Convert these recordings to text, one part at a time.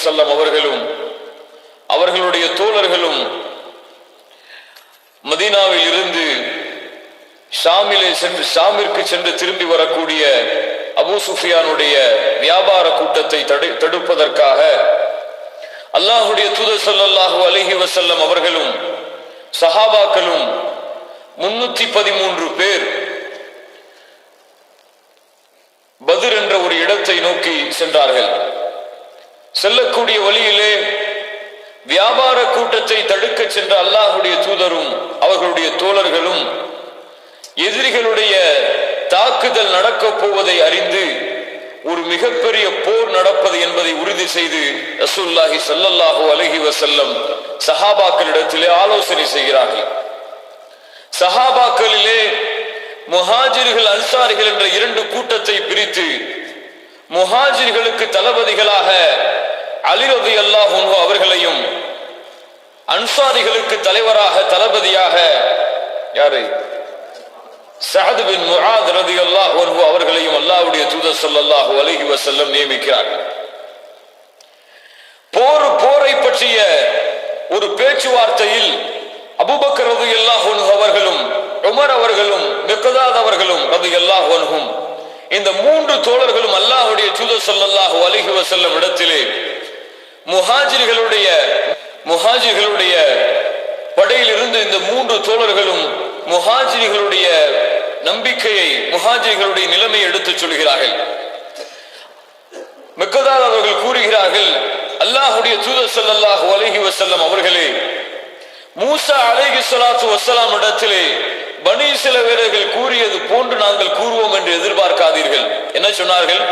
வஸல்லம் அவர்களும் அவர்களுடைய தோழர்களும் மதீனாவில் இருந்து ஷாமிற்கு சென்று திரும்பி வரக்கூடிய அபூ சுஃபியானுடைய வியாபார கூட்டத்தை தடுப்பதற்காக அல்லாஹ்வுடைய தூதர் ஸல்லல்லாஹு அலைஹி வஸல்லம் அவர்களும் சஹாபாக்களும் 313 பேர் பத்ர் என்ற ஒரு இடத்தை நோக்கி சென்றார்கள். செல்லக்கூடிய வழியிலே வியாபார கூட்டத்தை தடுக்க சென்ற அல்லாஹ்வுடைய தூதரும் அவர்களுடைய தோழர்களும் எதிரிகளுடைய தாக்குதல் நடக்கப் போவதை அறிந்து ஒரு மிகப்பெரிய போர் நடப்பது என்பதை உறுதி செய்து ரசூலுல்லாஹி ஸல்லல்லாஹு அலைஹி வஸல்லம் சஹாபாக்களிடத்திலே ஆலோசனை செய்கிறார்கள். சஹாபாக்களிலே முஹாஜிர்கள் அன்சாரிகள் என்ற 2 கூட்டத்தை பிரித்து முஹாஜிர்களுக்கு தளபதிகளாக அலி ரலியல்லாஹு அன்ஹு அவர்களையும் அன்சாரிகளுக்கு தலைவராக தளபதியாக யாரை சஅத் பின் முஆத் ரலியல்லாஹு அன்ஹு அவர்களையும் அல்லாஹ்வுடைய தூதர் ஸல்லல்லாஹு அலைஹி வஸல்லம் நியமிக்கிறார்கள். போரை பற்றிய ஒரு பேச்சுவார்த்தையில் அபூபக்கர் ரலியல்லாஹு அன்ஹு அவர்களும் உமர் அவர்களும் மிக்தாத் அவர்களும் ரலியல்லாஹு அன்ஹும் இந்த 3 தோழர்களும் அல்லாஹ்வுடைய தூதர் ஸல்லல்லாஹு அலைஹி வஸல்லம் இடத்திலே முஹாஜிர்களுடைய படையில் இருந்து இந்த 3 தோழர்களும் முஹாஜிர்களுடைய நம்பிக்கையை முஹாஜிர்களுடைய நிலைமையை எடுத்துச் சொல்கிறார்கள். மிக்தாத் அவர்கள் கூறுகிறார்கள், அல்லாஹ்வுடைய தூதர் ஸல்லல்லாஹு அலைஹி வஸல்லம் அவர்களே, மூசா அலைஹிஸ்ஸலாத்து வஸ்ஸலாம் இடத்திலே பனி இஸ்ரவேலர்கள் கூறியது போன்று நாங்கள் கூறுவோம் என்று எதிர்பார்க்காதீர்கள். என்ன சொன்னார்கள்?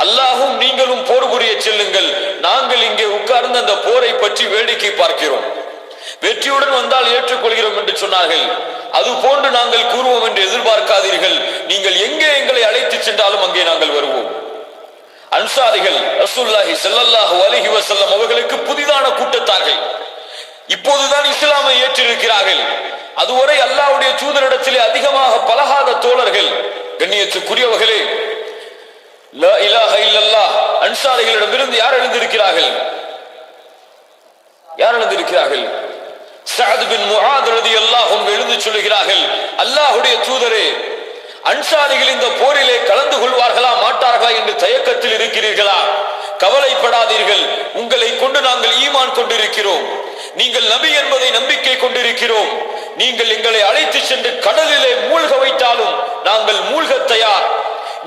அல்லாஹும் நீங்களும் போர் புரிய செல்லுங்கள், நாங்கள் இங்கே உட்கார்ந்து அந்த போரை பற்றி வேடிக்கை பார்க்கிறோம், வெற்றியுடன் வந்தால் ஏற்றுக்கொள்கிறோம் என்று சொன்னார்கள். அது போன்று நாங்கள் கூறுவோம் என்று எதிர்பார்க்காதீர்கள், நீங்கள் எங்கே எங்களை அழைத்து சென்றாலும் அங்கே நாங்கள் வருவோம். அன்சாரிகள் ரசூலுல்லாஹி ஸல்லல்லாஹு அலைஹி வஸல்லம் அவர்களுக்கு புதிதான கூட்டத்தார்கள், இப்போதுதான் இஸ்லாமை ஏற்றிருக்கிறார்கள். அதுவரை அல்லாஹ்வுடைய தூதரிடத்திலே அதிகமாக பழகாத தோழர்கள். கண்ணியத்துக்குரியவர்களே, லா இலாஹ இல்லல்லாஹ் அன்சாரிகளிடமிருந்து யார் எழுந்திருக்கிறார்கள்? சஅத் பின் முஆத் ரலியல்லாஹு அன்ஹு எழுந்து சொல்கிறார்கள், அல்லாஹ்வுடைய தூதரே, அன்சாரிகள் இந்த போரிலே கலந்து கொள்வார்களா மாட்டார்களா என்று தயக்கத்தில் இருக்கிறீர்களா? கவலைப்படாதீர்கள், உங்களை கொண்டு நாங்கள் ஈமான் கொண்டிருக்கிறோம், நீங்கள் நபி என்பதை நம்பிக்கை கொண்டிருக்கிறோம், நீங்கள் எங்களை அழைத்து சென்று கடலிலே மூழ்க வைத்தாலும் நாங்கள் மூழ்க தயார்,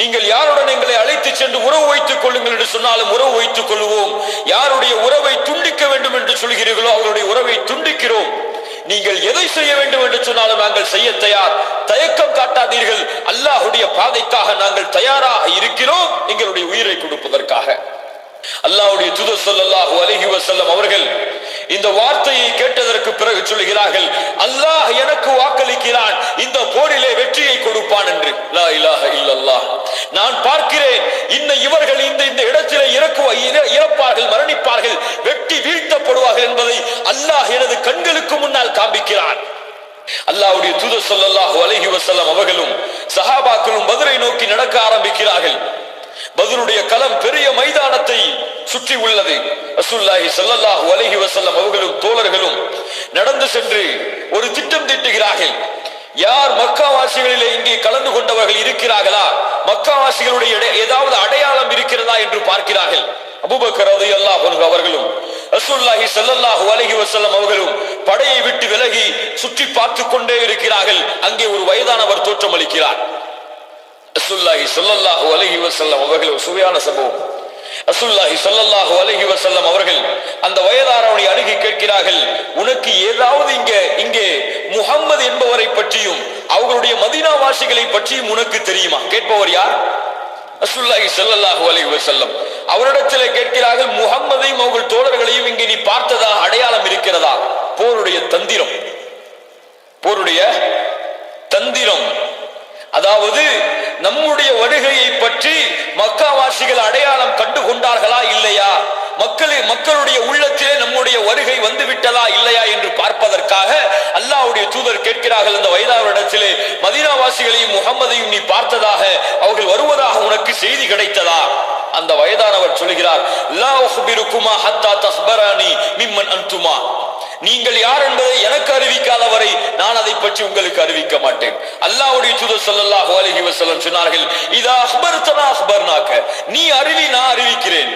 நீங்கள் யாருடன் எங்களை அழைத்து சென்று உறவு வைத்துக் கொள்ளுங்கள் என்று சொன்னாலும் உறவு வைத்துக் கொள்வோம், யாருடைய உறவை துண்டிக்க வேண்டும் என்று சொல்கிறீர்களோ அவருடைய உறவை துண்டிக்கிறோம், நீங்கள் எதை செய்ய வேண்டும் என்று சொன்னாலும் நாங்கள் செய்ய தயார், தயக்கம் காட்டாதீர்கள், அல்லாஹ்வுடைய பாதைக்காக நாங்கள் தயாராக இருக்கிறோம், எங்களுடைய உயிரை கொடுப்பதற்காக. அல்லாஹ்வுடைய தூதர் ஸல்லல்லாஹு அலைஹி வஸல்லம் அவர்கள் இந்த வார்த்தையை கேட்டதற்கு பிறகு சொல்கிறார்கள், அல்லாஹ் எனக்கு வாக்களிக்கிறான், இந்த போரிலே வெற்றியை கொடுப்பான் என்று. லா இலாஹ இல்லல்லாஹ். நான் பார்க்கிறேன், இவர்கள் இந்த இடத்திலே இறப்பார்கள், மரணிப்பார்கள், வெட்டி வீழ்த்தப்படுவார்கள் என்பதை அல்லாஹ் எனது கண்களுக்கு முன்னால் காண்பிக்கிறான். அல்லாஹ்வுடைய தூதர் ஸல்லல்லாஹு அலைஹி வஸல்லம் அவர்களும் சஹாபாக்களும் பத்ரை நோக்கி நடக்க ஆரம்பிக்கிறார்கள். பத்ருடைய களம் பெரிய மைதானத்தை சுற்றி உள்ளது. ரசூலுல்லாஹி ஸல்லல்லாஹு அலைஹி வஸல்லம் அவர்களும் தோழர்களும் நடந்து சென்று ஒரு திட்டம் தீட்டுகிறார்கள். யார் மக்காவாசிகளிலே இங்கே கலந்து கொண்டவர்கள் இருக்கிறார்களா, மக்காவாசிகளுடைய ஏதாவது அடையாளம் இருக்கிறதா என்று பார்க்கிறார்கள். அபூபக்கர் ரலியல்லாஹு அன்ஹு அவர்களும் ரசூலுல்லாஹி ஸல்லல்லாஹு அலைஹி வஸல்லம் அவர்களும் படையை விட்டு விலகி சுற்றி பார்த்து கொண்டே இருக்கிறார்கள். அங்கே ஒரு வயதானவர் தோற்றமளிக்கிறார். ரசூலுல்லாஹி ஸல்லல்லாஹு அலைஹி வஸல்லம் அவர்கள் சுவையான சம்பவம். ரசூலுல்லாஹி ஸல்லல்லாஹு அலைஹி வஸல்லம் அவர்கள் அந்த வயதானவனை அணுகி கேட்கிறார்கள், உனக்கு ஏதாவது இங்கே முஹம்மது என்பவரை பற்றியும் அவர்களுடைய மதீனா வாசிகளை பற்றியும் உனக்கு தெரியுமா? கேட்பவர் யார்? ரசூலுல்லாஹி ஸல்லல்லாஹு அலைஹி வஸல்லம் அவரிடத்திலே கேட்கிறார்கள், முஹம்மதையும் அவர்கள் தோழர்களையும் இங்கே நீ பார்த்ததா, அடையாளம் இருக்கிறதா? போருடைய தந்திரம், அதாவது நம்முடைய வருகையை பற்றி மக்காவாசிகள் அடையாளம் கண்டு கொண்டார்களா இல்லையா, மக்களுடைய உள்ளத்திலே நம்முடைய வருகை வந்து விட்டதா இல்லையா என்று பார்ப்பதற்காக அல்லாஹ்வுடைய தூதர் கேட்கிறார்கள் அந்த வயதானவரிடத்திலே, மதீனாவாசிகளையும் முஹம்மதையும் நீ பார்த்ததாக, அவர்கள் வருவதாக உனக்கு செய்தி கிடைத்ததா? அந்த வயதானவர் சொல்கிறார், லா உஹ்பிருக்குமா ஹத்தா மிம்மன் அன்துமா, நீங்கள் யார் என்பதை எனக்கு அறிவிக்காத வரை நான் அதை பற்றி உங்களுக்கு அறிவிக்க மாட்டேன். அல்லாஹ்வுடைய தூதர் ஸல்லல்லாஹு அலைஹி வஸல்லம் சொன்னார்கள், இதா அக்பர்தனா அக்பர்னாக, நீ அறிவி நான் அறிவிக்கிறேன்.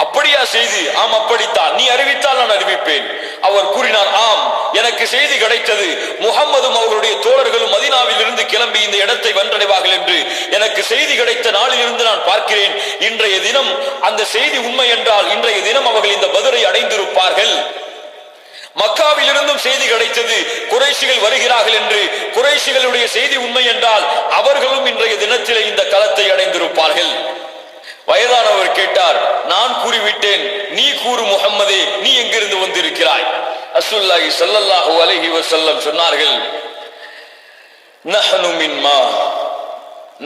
அப்படியா செய்தி? ஆம் அப்படித்தான், நீ அறிவித்தால் நான் அறிவிப்பேன். அவர் கூறினார், ஆம், எனக்கு செய்தி கிடைத்தது, முஹம்மதும் அவர்களுடைய தோழர்களும் மதீனாவில் இருந்து கிளம்பி இந்த இடத்தை வந்தடைவார்கள் என்று எனக்கு செய்தி கிடைத்த நாளில் இருந்து நான் பார்க்கிறேன். இன்றைய தினம் அந்த செய்தி உண்மை என்றால் இன்றைய தினம் அவர்கள் இந்த பத்ரை அடைந்திருப்பார்கள். மக்காவில் இருந்தும் செய்தி கிடைத்தது, குறைஷிகள் வருகிறார்கள் என்று. குறைஷிகளுடைய செய்தி உண்மை என்றால் அவர்களும் இன்றைய தினத்திலே இந்த களத்தை அடைந்திருப்பார்கள். வயதானவர் கேட்டார், நான் கூறிவிட்டேன், நீ கூறு முஹம்மதே, நீ எங்கிருந்து வந்திருக்கிறாய்? ரசூலுல்லாஹி ஸல்லல்லாஹு அலைஹி வஸல்லம் சொன்னார்கள், நஹ்னு மின் மா,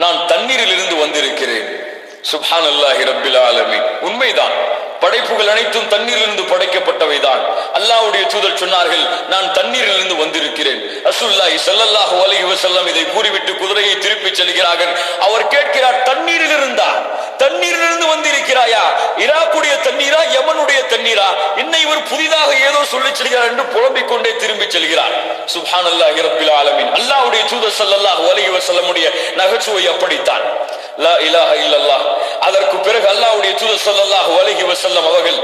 நான் தண்ணீரில் இருந்து வந்திருக்கிறேன். சுப்ஹானல்லாஹி ரப்பில் ஆலமீன். உண்மைதான், படைப்புகள் அனைத்தும் தண்ணீரிலிருந்து படைக்கப்பட்டவைதான். அல்லாஹ்வுடைய தூதர் சொன்னார்கள், நான் தண்ணீரிலிருந்து வந்திருக்கிறேன். ரசூலுல்லாஹி ஸல்லல்லாஹு அலைஹி வஸல்லம் இதை கூறிவிட்டு குதிரையை திருப்பி செல்கிறார்கள். அவர் கேட்கிறார், தண்ணீரில் இருந்தா? தண்ணீரிலிருந்து வந்திருக்கிறாயா? ஈராக்குடைய தண்ணீரா, யமனுடைய தண்ணீரா? இன்னை இவர் புதிதாக ஏதோ சொல்லிச் செல்கிறார் என்று புலம்பிக் கொண்டே திரும்பி செல்கிறார். சுப்ஹானல்லாஹி ரப்பில் ஆலமீன். அல்லாஹ்வுடைய தூதர் ஸல்லல்லாஹு அலைஹி வஸல்லமுடைய நகைச்சுவை அப்படித்தான். லா இலாஹ இல்லல்லாஹ். அதற்கு பிறகு அல்லாஹ்வுடைய தூதர் ஸல்லல்லாஹு அலைஹி வஸல்லம் அவர்கள்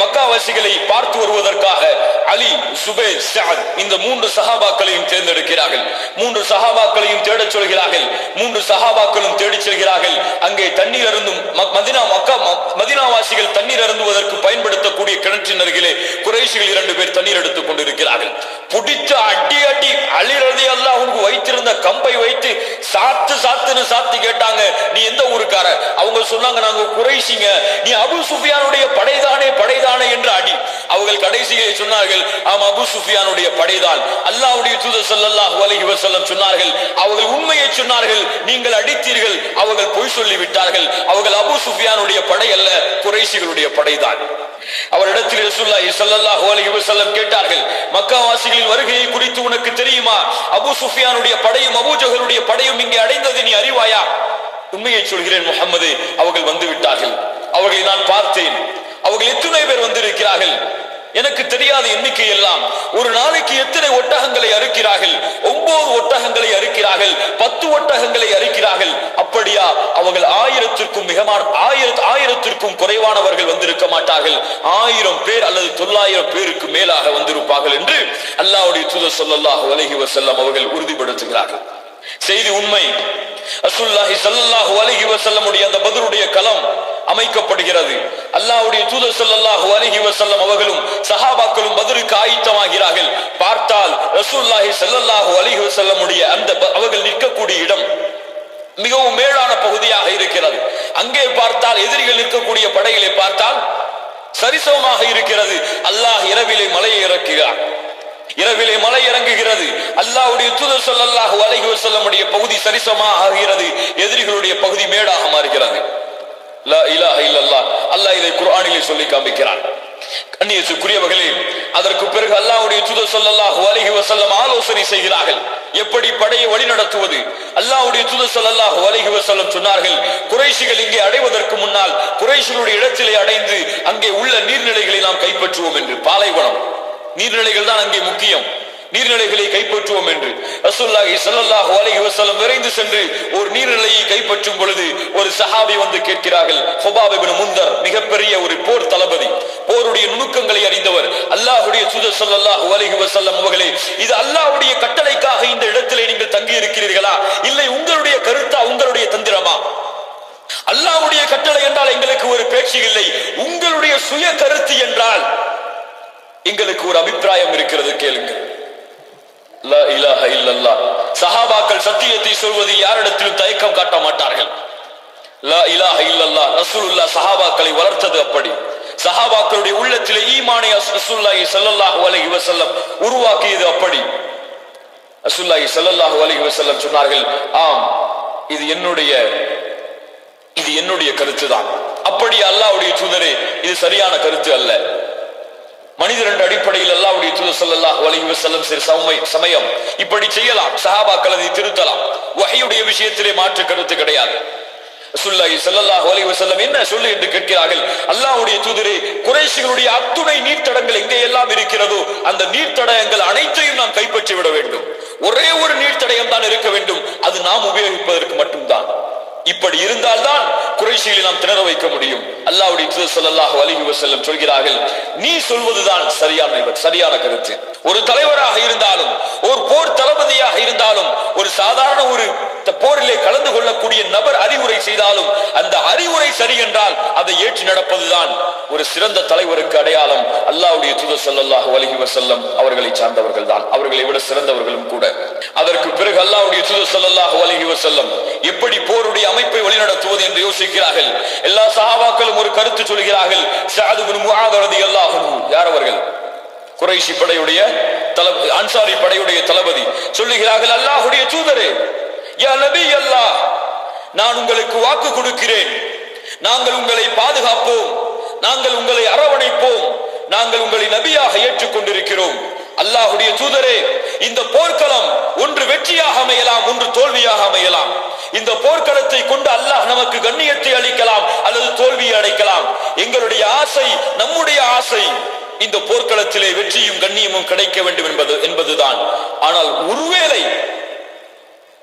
மக்காவாசிகளை பார்த்து வருவதற்காக அலி, சுபைர், சஅத் இந்த 3 சஹாபாக்களையும் தேர்ந்தெடுக்கிறார்கள். 3 சஹாபாக்களையும் தேடச் சொல்கிறார்கள். 3 சஹாபாக்களும் தேடிச் செல்கிறார்கள். அங்கே தண்ணீர் அருந்தும் மதீனாவாசிகள் தண்ணீர் அருந்துவதற்கு பயன்படுத்தக்கூடிய கிணற்றின் அருகிலே குறைஷிகள் 2 பேர் தண்ணீர் எடுத்துக் கொண்டிருக்கிறார்கள். பிடிச்ச அடி அடி அலி ரலியல்லாஹு அன்ஹு வைத்திருந்த கம்பை வைத்து சாத்துன்னு சாத்தி கேட்டாங்க, நீ எந்த ஊருக்கார? அவங்க சொன்னாங்க, நாங்க குறைஷிங்க. நீ அபூ சுஃபியானுடைய படைதானே என்று அடி. அவர்கள் கடைசியை சொன்னார்கள், ஆம், அபூ சுஃபியானுடைய படைதான். அல்லாஹ்வுடைய தூதர் ஸல்லல்லாஹு அலைஹி வஸல்லம் சொன்னார்கள், அவர்கள் உண்மையை சொன்னார்கள், நீங்கள் அடித்தீர்கள். அவர்கள் பொய் சொல்லி விட்டார்கள். அவர்கள் அபூ சுஃபியானுடைய படை அல்ல, குறைஷிகளுடைய படைதான். அவரிடத்தில் ரசூலுல்லாஹி ஸல்லல்லாஹு அலைஹி வஸல்லம் கேட்டார்கள், மக்காவாசிகளின் வருகையை குறித்து உனக்கு தெரியுமா? அபூ சுஃபியானுடைய படையும் அபூ ஜஹலுடைய படையும் இங்கே அடைந்ததை நீ அறிவாயா? உண்மையை சொல்கிறேன் முஹம்மதே, அவர்கள் வந்து விட்டார்கள். அவர்களை நான் பார்த்தேன். அவர்கள் எத்தனை பேர் வந்திருக்கிறார்கள் எனக்கு தெரியாத எண்ணிக்கை எல்லாம். ஒரு நாளைக்கு எத்தனை ஒட்டகங்களை அறுக்கிறார்கள்? 9 ஒட்டகங்களை அறுக்கிறார்கள், 10 ஒட்டகங்களை அறுக்கிறார்கள். அப்படியா? அவர்கள் 1000த்திற்கும் குறைவானவர்கள் வந்திருக்க மாட்டார்கள். 1000 பேர் அல்லது 900 பேருக்கு மேலாக வந்திருப்பார்கள் என்று அல்லாஹ்வுடைய தூதர் ஸல்லல்லாஹு அலைஹி வஸல்லம் அவர்கள் உறுதிப்படுத்துகிறார்கள். செய்தி உண்மை. ரசூலுல்லாஹி ஸல்லல்லாஹு அலைஹி வஸல்லமுடைய அந்த பத்ருடைய களம் அமைக்கப்படுகிறது. அல்லாஹ்வுடைய தூதர் ஸல்லல்லாஹு அலைஹி வஸல்லம் அவர்களும் சஹாபாக்களும் பத்ருக்கு ஆயத்தமாகிறார்கள். பார்த்தால் ரசூலுல்லாஹி ஸல்லல்லாஹு அலைஹி வஸல்லமுடைய அந்த அவர்கள் நிற்கக்கூடிய இடம் மிகவும் மேலான பகுதியாக இருக்கிறது. அங்கே பார்த்தால் எதிரிகள் நிற்கக்கூடிய படைகளை பார்த்தால் சரிசமமாக இருக்கிறது. அல்லாஹ் இரவிலே மலையை இறக்குகிறார். இரவிலே மலை இறங்குகிறது. அல்லாஹ்வுடைய தூதர் ஸல்லல்லாஹு அலைஹி வஸல்லமுடைய பகுதி சரிசமமாக ஆகிறது, எதிரிகளுடைய பகுதி மேடாக மாறுகிறது. லா இலாஹ இல்லல்லாஹ். அல்லாஹ் இதை குர்ஆனிலே சொல்லி காண்பிக்கிறான். கண்ணியத்துக்குரியவர்களே, அதற்கு பிறகு அல்லாஹ்வுடைய தூதர் ஸல்லல்லாஹு அலைஹி வஸல்லம் ஆலோசனை செய்கிறார்கள், எப்படி படையை வழிநடத்துவது. அல்லாஹ்வுடைய தூதர் ஸல்லல்லாஹு அலைஹி வஸல்லம் சொன்னார்கள், குறைஷிகள் இங்கே அடைவதற்கு முன்னால் குறைஷிகளுடைய இடத்திலே அடைந்து அங்கே உள்ள நீர்நிலைகளை நாம் கைப்பற்றுவோம் என்று. பாலைவனம் நீர்நிலைகள் தான் அங்கே முக்கியம். நீர்நிலைகளை கைப்பற்றுவோம் என்று ரசூலுல்லாஹி ஸல்லல்லாஹு அலைஹி வஸல்லம் விரைந்து சென்று ஒரு நீர்நிலையை கைப்பற்றும் பொழுது ஒரு சஹாபி வந்து கேட்கிறார்கள். ஹுபாப் இப்னு முந்தர், மிகப்பெரிய ஒரு போர் தளபதி, போருடைய நுணுக்கங்களை அறிந்தவர். அல்லாஹ்வுடைய தூதர் ஸல்லல்லாஹு அலைஹி வஸல்லம் அவர்களே, இது அல்லாஹ்வுடைய கட்டளைக்காக இந்த இடத்திலே நீங்கள் தங்கி இருக்கிறீர்களா, இல்லை உங்களுடைய கருத்தா, உங்களுடைய தந்திரமா? அல்லாஹ்வுடைய கட்டளை என்றால் எங்களுக்கு ஒரு பேச்சு இல்லை, உங்களுடைய சுய கருத்து என்றால் எங்களுக்கு ஒரு அபிப்பிராயம் இருக்கிறது, கேளுங்கள். லா இலாஹ இல்லல்லாஹ். சஹாபாக்கள் சத்தியத்தை சொல்வதில் யாரிடத்திலும் தயக்கம் காட்ட மாட்டார்கள். லா இலாஹ இல்லல்லாஹ். ரசூலுல்லாஹ் சஹாபாக்களை வளர்த்தது அப்படி. சஹாபாக்களுடைய உள்ளத்திலே ஈமானை ரசூலுல்லாஹி ஸல்லல்லாஹு அலைஹி வஸல்லம் உருவாக்கியது அப்படி. ரசூலுல்லாஹி ஸல்லல்லாஹு அலைஹி வஸல்லம் சொன்னார்கள், ஆம், இது என்னுடைய கருத்து தான். அப்படி அல்லாஹ்வுடைய தூதரே, இது சரியான கருத்து அல்ல. மனிதர் என்ற அடிப்படையில் அல்லாஹ்வுடைய தூதர் ஸல்லல்லாஹு அலைஹி வஸல்லம் சில சமயம் இப்படி செய்யலாம், சஹாபாக்கள் அதை திருத்தலாம். வஹீயுடைய விஷயத்திலே மாற்று கருத்து கிடையாது. ரசூலுல்லாஹி ஸல்லல்லாஹு அலைஹி வஸல்லம் என்ன சொல்லு என்று கேட்கிறார்கள். அல்லாஹ்வுடைய தூதரே, குறைஷிகளுடைய அத்துணை நீர்த்தடங்கள் எங்கே எல்லாம் இருக்கிறதோ அந்த நீர்த்தடயங்கள் அனைத்தையும் நாம் கைப்பற்றி விட வேண்டும். ஒரே ஒரு நீர்த்தடயம் தான் இருக்க வேண்டும், அது நாம் உபயோகிப்பதற்கு மட்டும்தான். இப்படி இருந்தால்தான் குறைஷிகளை நாம் திணற வைக்க முடியும். அல்லாஹ்வுடைய தூதர் ஸல்லல்லாஹு அலைஹி வஸல்லம் சொல்கிறார்கள், நீ சொல்வதுதான் சரியான கருத்து. ஒரு தலைவராக இருந்தாலும், ஒரு போர் தளபதியாக இருந்தாலும், ஒரு சாதாரண ஒரு போரிலே கலந்து கொள்ளக்கூடிய நபர் அறிவுரை செய்தாலும் அந்த அறிவுரை சரி என்றால் அதை ஏற்று நடப்பதுதான் ஒரு சிறந்த தலைவருக்கு அடையாளம். அல்லாஹ்வுடைய தூதர் ஸல்லல்லாஹு அலைஹி வஸல்லம் அவர்களை சார்ந்தவர்கள் தான், அவர்களை விட சிறந்தவர்களும் கூட. அதற்கு பிறகு அல்லாஹ்வுடைய தூதர் ஸல்லல்லாஹு அலைஹி வஸல்லம் எப்படி போருடைய அமைப்பை வழிநடத்துவது என்று யோசிக்கிறார்கள். எல்லா சஹாபாக்களும் ஒரு கருத்து சொல்கிறார்கள். ஸஅத் இப்னு முஆத் ரலியல்லாஹு அன்ஹு, யார் அவர்கள்? குறைஷி படையுடைய தளபதி, அன்சாரி படையுடைய தளபதி சொல்லுகிறார்கள், அல்லாஹ்வுடைய தூதரே, யா நபி அல்லாஹ், நான் உங்களுக்கு வாக்கு கொடுக்கிறேன், நாங்கள் உங்களை பாதுகாப்போம், நாங்கள் உங்களை அரவணைப்போம், நாங்கள் உங்களை நபியாக ஏற்றுக்கொண்டிருக்கிறோம். அல்லாஹ்வுடைய தூதரே, இந்த போர்க்களம் ஒன்று வெற்றியாக அமையலாம், ஒன்று தோல்வியாக அமையலாம். இந்த போர்க்களத்தை கொண்டு அல்லாஹ் நமக்கு கண்ணியத்தை அளிக்கலாம் அல்லது தோல்வியை அடைக்கலாம். எங்களுடைய ஆசை, நம்முடைய ஆசை இந்த போர்க்களத்திலே வெற்றியும் கண்ணியமும் கிடைக்க வேண்டும் என்பதுதான். ஆனால் ஒருவேளை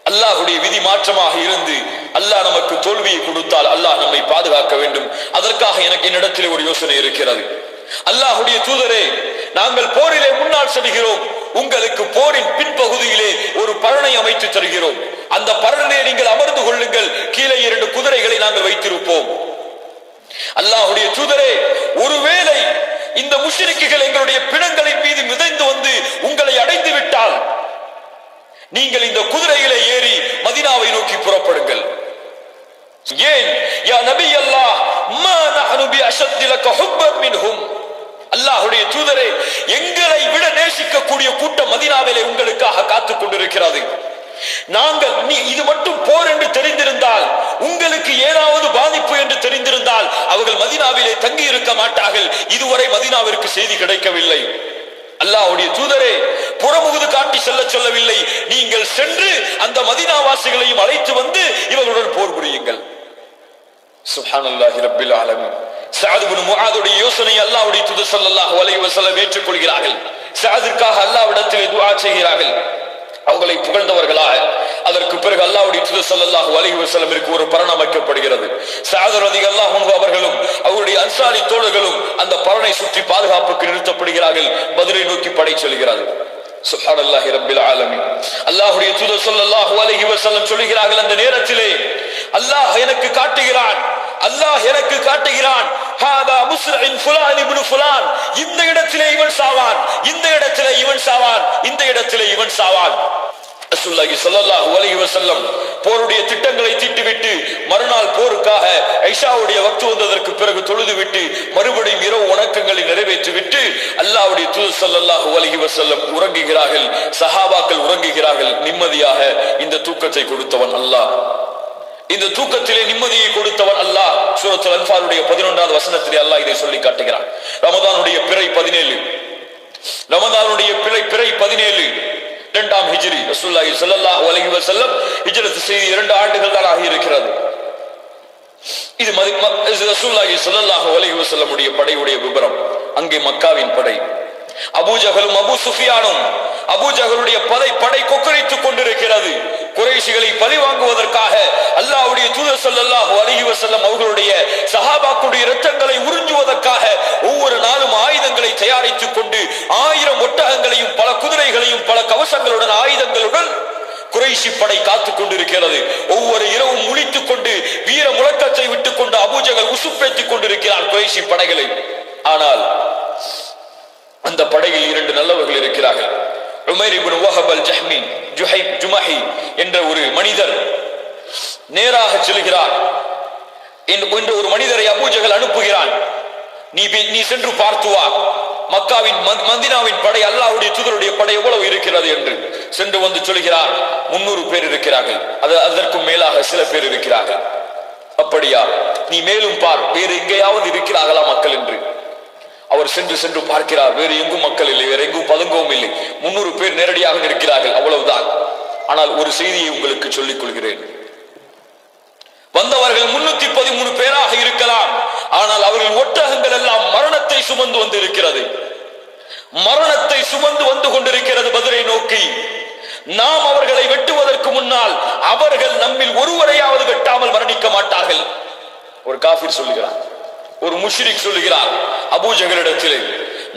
அல்லாஹ்வுடைய விதி மாற்றமாக இருந்து அல்லாஹ் நமக்கு தோல்வியை கொடுத்தால் அல்லாஹ் நம்மை பாதுகாக்க வேண்டும். அதற்காக எனக்கு என்னிடத்திலே ஒரு யோசனை இருக்கிறது. அல்லாஹ்வுடைய தூதரே, நாங்கள் போரிலே முன்னால் செல்கிறோம், உங்களுக்கு போரின் பின்பகுதியிலே ஒரு பரணை அமைத்து தருகிறோம். அந்த பரணிலே நீங்கள் அமர்ந்து கொள்ளுங்கள், கீழே 2 குதிரைகளை நாங்கள் வைத்திருப்போம். அல்லாஹ்வுடைய தூதரே, ஒருவேளை இந்த முஷ்ரிக்குகள் எங்களுடைய பிணங்களின் மீது மிதந்து வந்து உங்களை அடைந்து விட்டால் நீங்கள் இந்த குதிரையிலே ஏறி மதீனாவை நோக்கி புறப்படுங்கள். ஏன் யா நபி அல்லாஹ், மா நஹனு பி அஷத்தி லக ஹுப்பன் மின்ஹும். அல்லாஹ்வுடைய தூதரே, எங்களை விட நேசிக்கக்கூடிய கூட்டம் மதீனாவிலே உங்களுக்காக காத்துக் கொண்டிருக்கிறது. நாங்கள் இது மட்டும் போர் என்று தெரிந்திருந்தால், உங்களுக்கு ஏதாவது பாதிப்பு என்று தெரிந்திருந்தால் அவர்கள் மதீனாவிலே தங்கி இருக்க மாட்டார்கள். இதுவரை மதீனாவிற்கு செய்தி கிடைக்கவில்லை. அல்லாஹ்வுடைய தூதரே, புறமுகுது காட்டி செல்ல சொல்லவில்லை, நீங்கள் சென்று அந்த மதீனாவாசிகளையும் அழைத்து வந்து இவர்களுடன் போர் புரியுங்கள். சுப்ஹானல்லாஹி ரப்பில் ஆலமீன். ஸஅத் இப்னு முஆதுடைய யோசனை அல்லாஹ்வுடைய தூதர் ஸல்லல்லாஹு அலைஹி வஸல்லம் ஏற்றுக்கொள்கிறார்கள். ஸஅதிற்காக அல்லாஹ்விடத்தில் துஆ செய்கிறார்கள், அவங்களை புகழ்ந்தவர்களாக. அதற்கு பிறகு அல்லாஹ்வுடைய தூதர் ஸல்லல்லாஹு அலைஹி வஸல்லமிற்கு ஒரு பரண் அமைக்கப்படுகிறது. ஸஅத் ரலியல்லாஹு அன்ஹு அவர்களும் அவருடைய அன்சாரி தோழர்களும் அந்த பரணை சுற்றி பாதுகாப்புக்கு நிறுத்தப்படுகிறார்கள். பத்ரை நோக்கி படை செல்கிறது. சுப்ஹானல்லாஹி ரப்பில் ஆலமீன். அல்லாஹ்வுடைய தூதர் ஸல்லல்லாஹு அலைஹி வஸல்லம் சொல்கிறார்கள், அந்த நேரத்திலே அல்லாஹ் எனக்கு காட்டுகிறான், ஹாதா முஸ்ரின் ஃபுலான் இப்னு ஃபுலான், இந்த இடத்திலே இவன் சாவான், இந்த இடத்திலே இவன் சாவான், இந்த இடத்திலே இவன் சாவான். ரசூலுல்லாஹி ஸல்லல்லாஹு அலைஹி வஸல்லம் போருடைய திட்டங்களை தீட்டிவிட்டு மறுநாள் போருக்காக ஐஷாவுடைய வக்து வந்ததற்கு பிறகு தொழுதுவிட்டு மறுபடியும் இரவு வணக்கங்களை நிறைவேற்றிவிட்டு அல்லாஹ்வுடைய தூதர் ஸல்லல்லாஹு அலைஹி வஸல்லம் உறங்குகிறார்கள். சஹாபாக்கள் உறங்குகிறார்கள். நிம்மதியாக இந்த தூக்கத்தை கொடுத்தவன் அல்லாஹ், இந்த தூக்கத்திலே நிம்மதியை கொடுத்தவன் அல்லாஹ். சூரத்துல் அன்ஃபாலுடைய 11வது வசனத்திலே அல்லாஹ் இதை சொல்லி காட்டுகிறான். ரமதானுடைய பிறை 17, ரமதானுடைய பிறை 17 2ஆம் ஹிஜ்ரி. ரசூலுல்லாஹி ஸல்லல்லாஹு அலைஹி வஸல்லம் ஹிஜ்ரத் செய்து 2 ஆண்டுகள் தான் ஆகி இருக்கிறது. இது ரசூலுல்லாஹி ஸல்லல்லாஹு அலைஹி வஸல்லம் உடைய படையுடைய விபரம். அங்கே மக்காவின் படை, அபூஜஹலும் அபூ சுஃபியானும் அபூஜஹலுடைய படை கொக்கரித்துக் கொண்டிருக்கிறது. குறைஷிகளை பழி வாங்குவதற்காக அல்லாஹ்வுடைய தூதர் ஸல்லல்லாஹு அலைஹி வஸல்லம் அவர்களுடைய சஹாபாக்களுடைய இரத்தங்களை உறிஞ்சுவதற்காக ஒவ்வொரு நாளும் ஆயுதங்களை தயாரித்துக் கொண்டு 1000 ஒட்டகங்களையும் பல குதிரைகளையும் பல கவசங்களுடன் ஆயுதங்களுடன் குறைஷி படை காத்துக் கொண்டிருக்கிறது. ஒவ்வொரு இரவும் முழித்துக் கொண்டு வீர முழக்கத்தை விட்டுக் கொண்டு அபூஜஹல் உசுப்பேற்றிக் கொண்டிருக்கிறார் குறைஷி படைகளை. ஆனால் அந்த படையில் 2 நல்லவர்கள் இருக்கிறார்கள். உமைர் இப்னு வஹப் அல்-ஜஹ்மி ஜுமஹி என்ற ஒரு மனிதர் நேராக செல்கிறார். என்று ஒரு மனிதரை அபூஜஹல் அனுப்புகிறான், நீ சென்று பார்த்து வா, மக்காவின் மதீனாவின் படை அல்லாஹ்வுடைய தூதருடைய படை எவ்வளவு இருக்கிறது என்று. சென்று வந்து சொல்கிறார், 300 பேர் இருக்கிறார்கள், அதற்கும் மேலாக சில பேர் இருக்கிறார்கள். அப்படியா, நீ மேலும் பார், வேறு எங்கேயாவது இருக்கிறார்களா மக்கள் என்று. அவர் சென்று பார்க்கிறார், வேறு எங்கும் மக்கள் இல்லை, வேறு எங்கும் பதுங்கவும் இல்லை. 300 பேர் நேரடியாக இருக்கிறார்கள், அவ்வளவுதான். ஆனால் ஒரு செய்தியை உங்களுக்கு சொல்லிக் கொள்கிறேன். வந்தவர்கள் 313 பேராக இருக்கலாம். ஆனால் அவர்கள் ஒட்டகங்கள் எல்லாம் மரணத்தை சுமந்து வந்து இருக்கிறது. மரணத்தை சுமந்து வந்து கொண்டிருக்கிறது பத்ரை நோக்கி. நாம் அவர்களை வெட்டுவதற்கு முன்னால் அவர்கள் நம்மில் ஒருவரையாவது வெட்டாமல் மரணிக்க மாட்டார்கள். ஒரு காஃபிர் சொல்லுகிறார், ஒரு முஷ்ரிக் சொல்லுகிறார் அபூஜஹலிடத்திலே,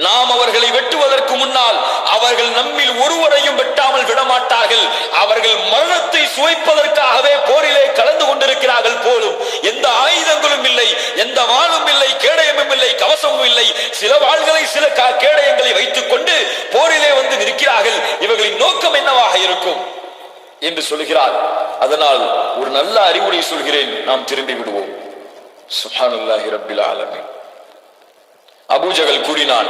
நாம் அவர்களை வெட்டுவதற்கு முன்னால் அவர்கள் நம்மில் ஒருவரையும் வெட்டாமல் விடமாட்டார்கள். அவர்கள் மரணத்தை சுவைப்பதற்காகவே போரிலே கலந்து கொண்டிருக்கிறார்கள் போலும். எந்த ஆயுதங்களும் இல்லை, எந்த வாளும் இல்லை, கேடயமும் இல்லை, கவசமும் இல்லை. சில வாள்களை சில கேடயங்களை வைத்துக் கொண்டு போரிலே வந்து நிற்கிறார்கள். இவர்களின் நோக்கம் என்னவாக இருக்கும் என்று சொல்கிறார். அதனால் ஒரு நல்ல அறிவுரை சொல்கிறேன், நாம் திரும்பி விடுவோம். சுப்ஹானல்லாஹி ரப்பில் ஆலமீன். அபூஜஹல் கூறினான்,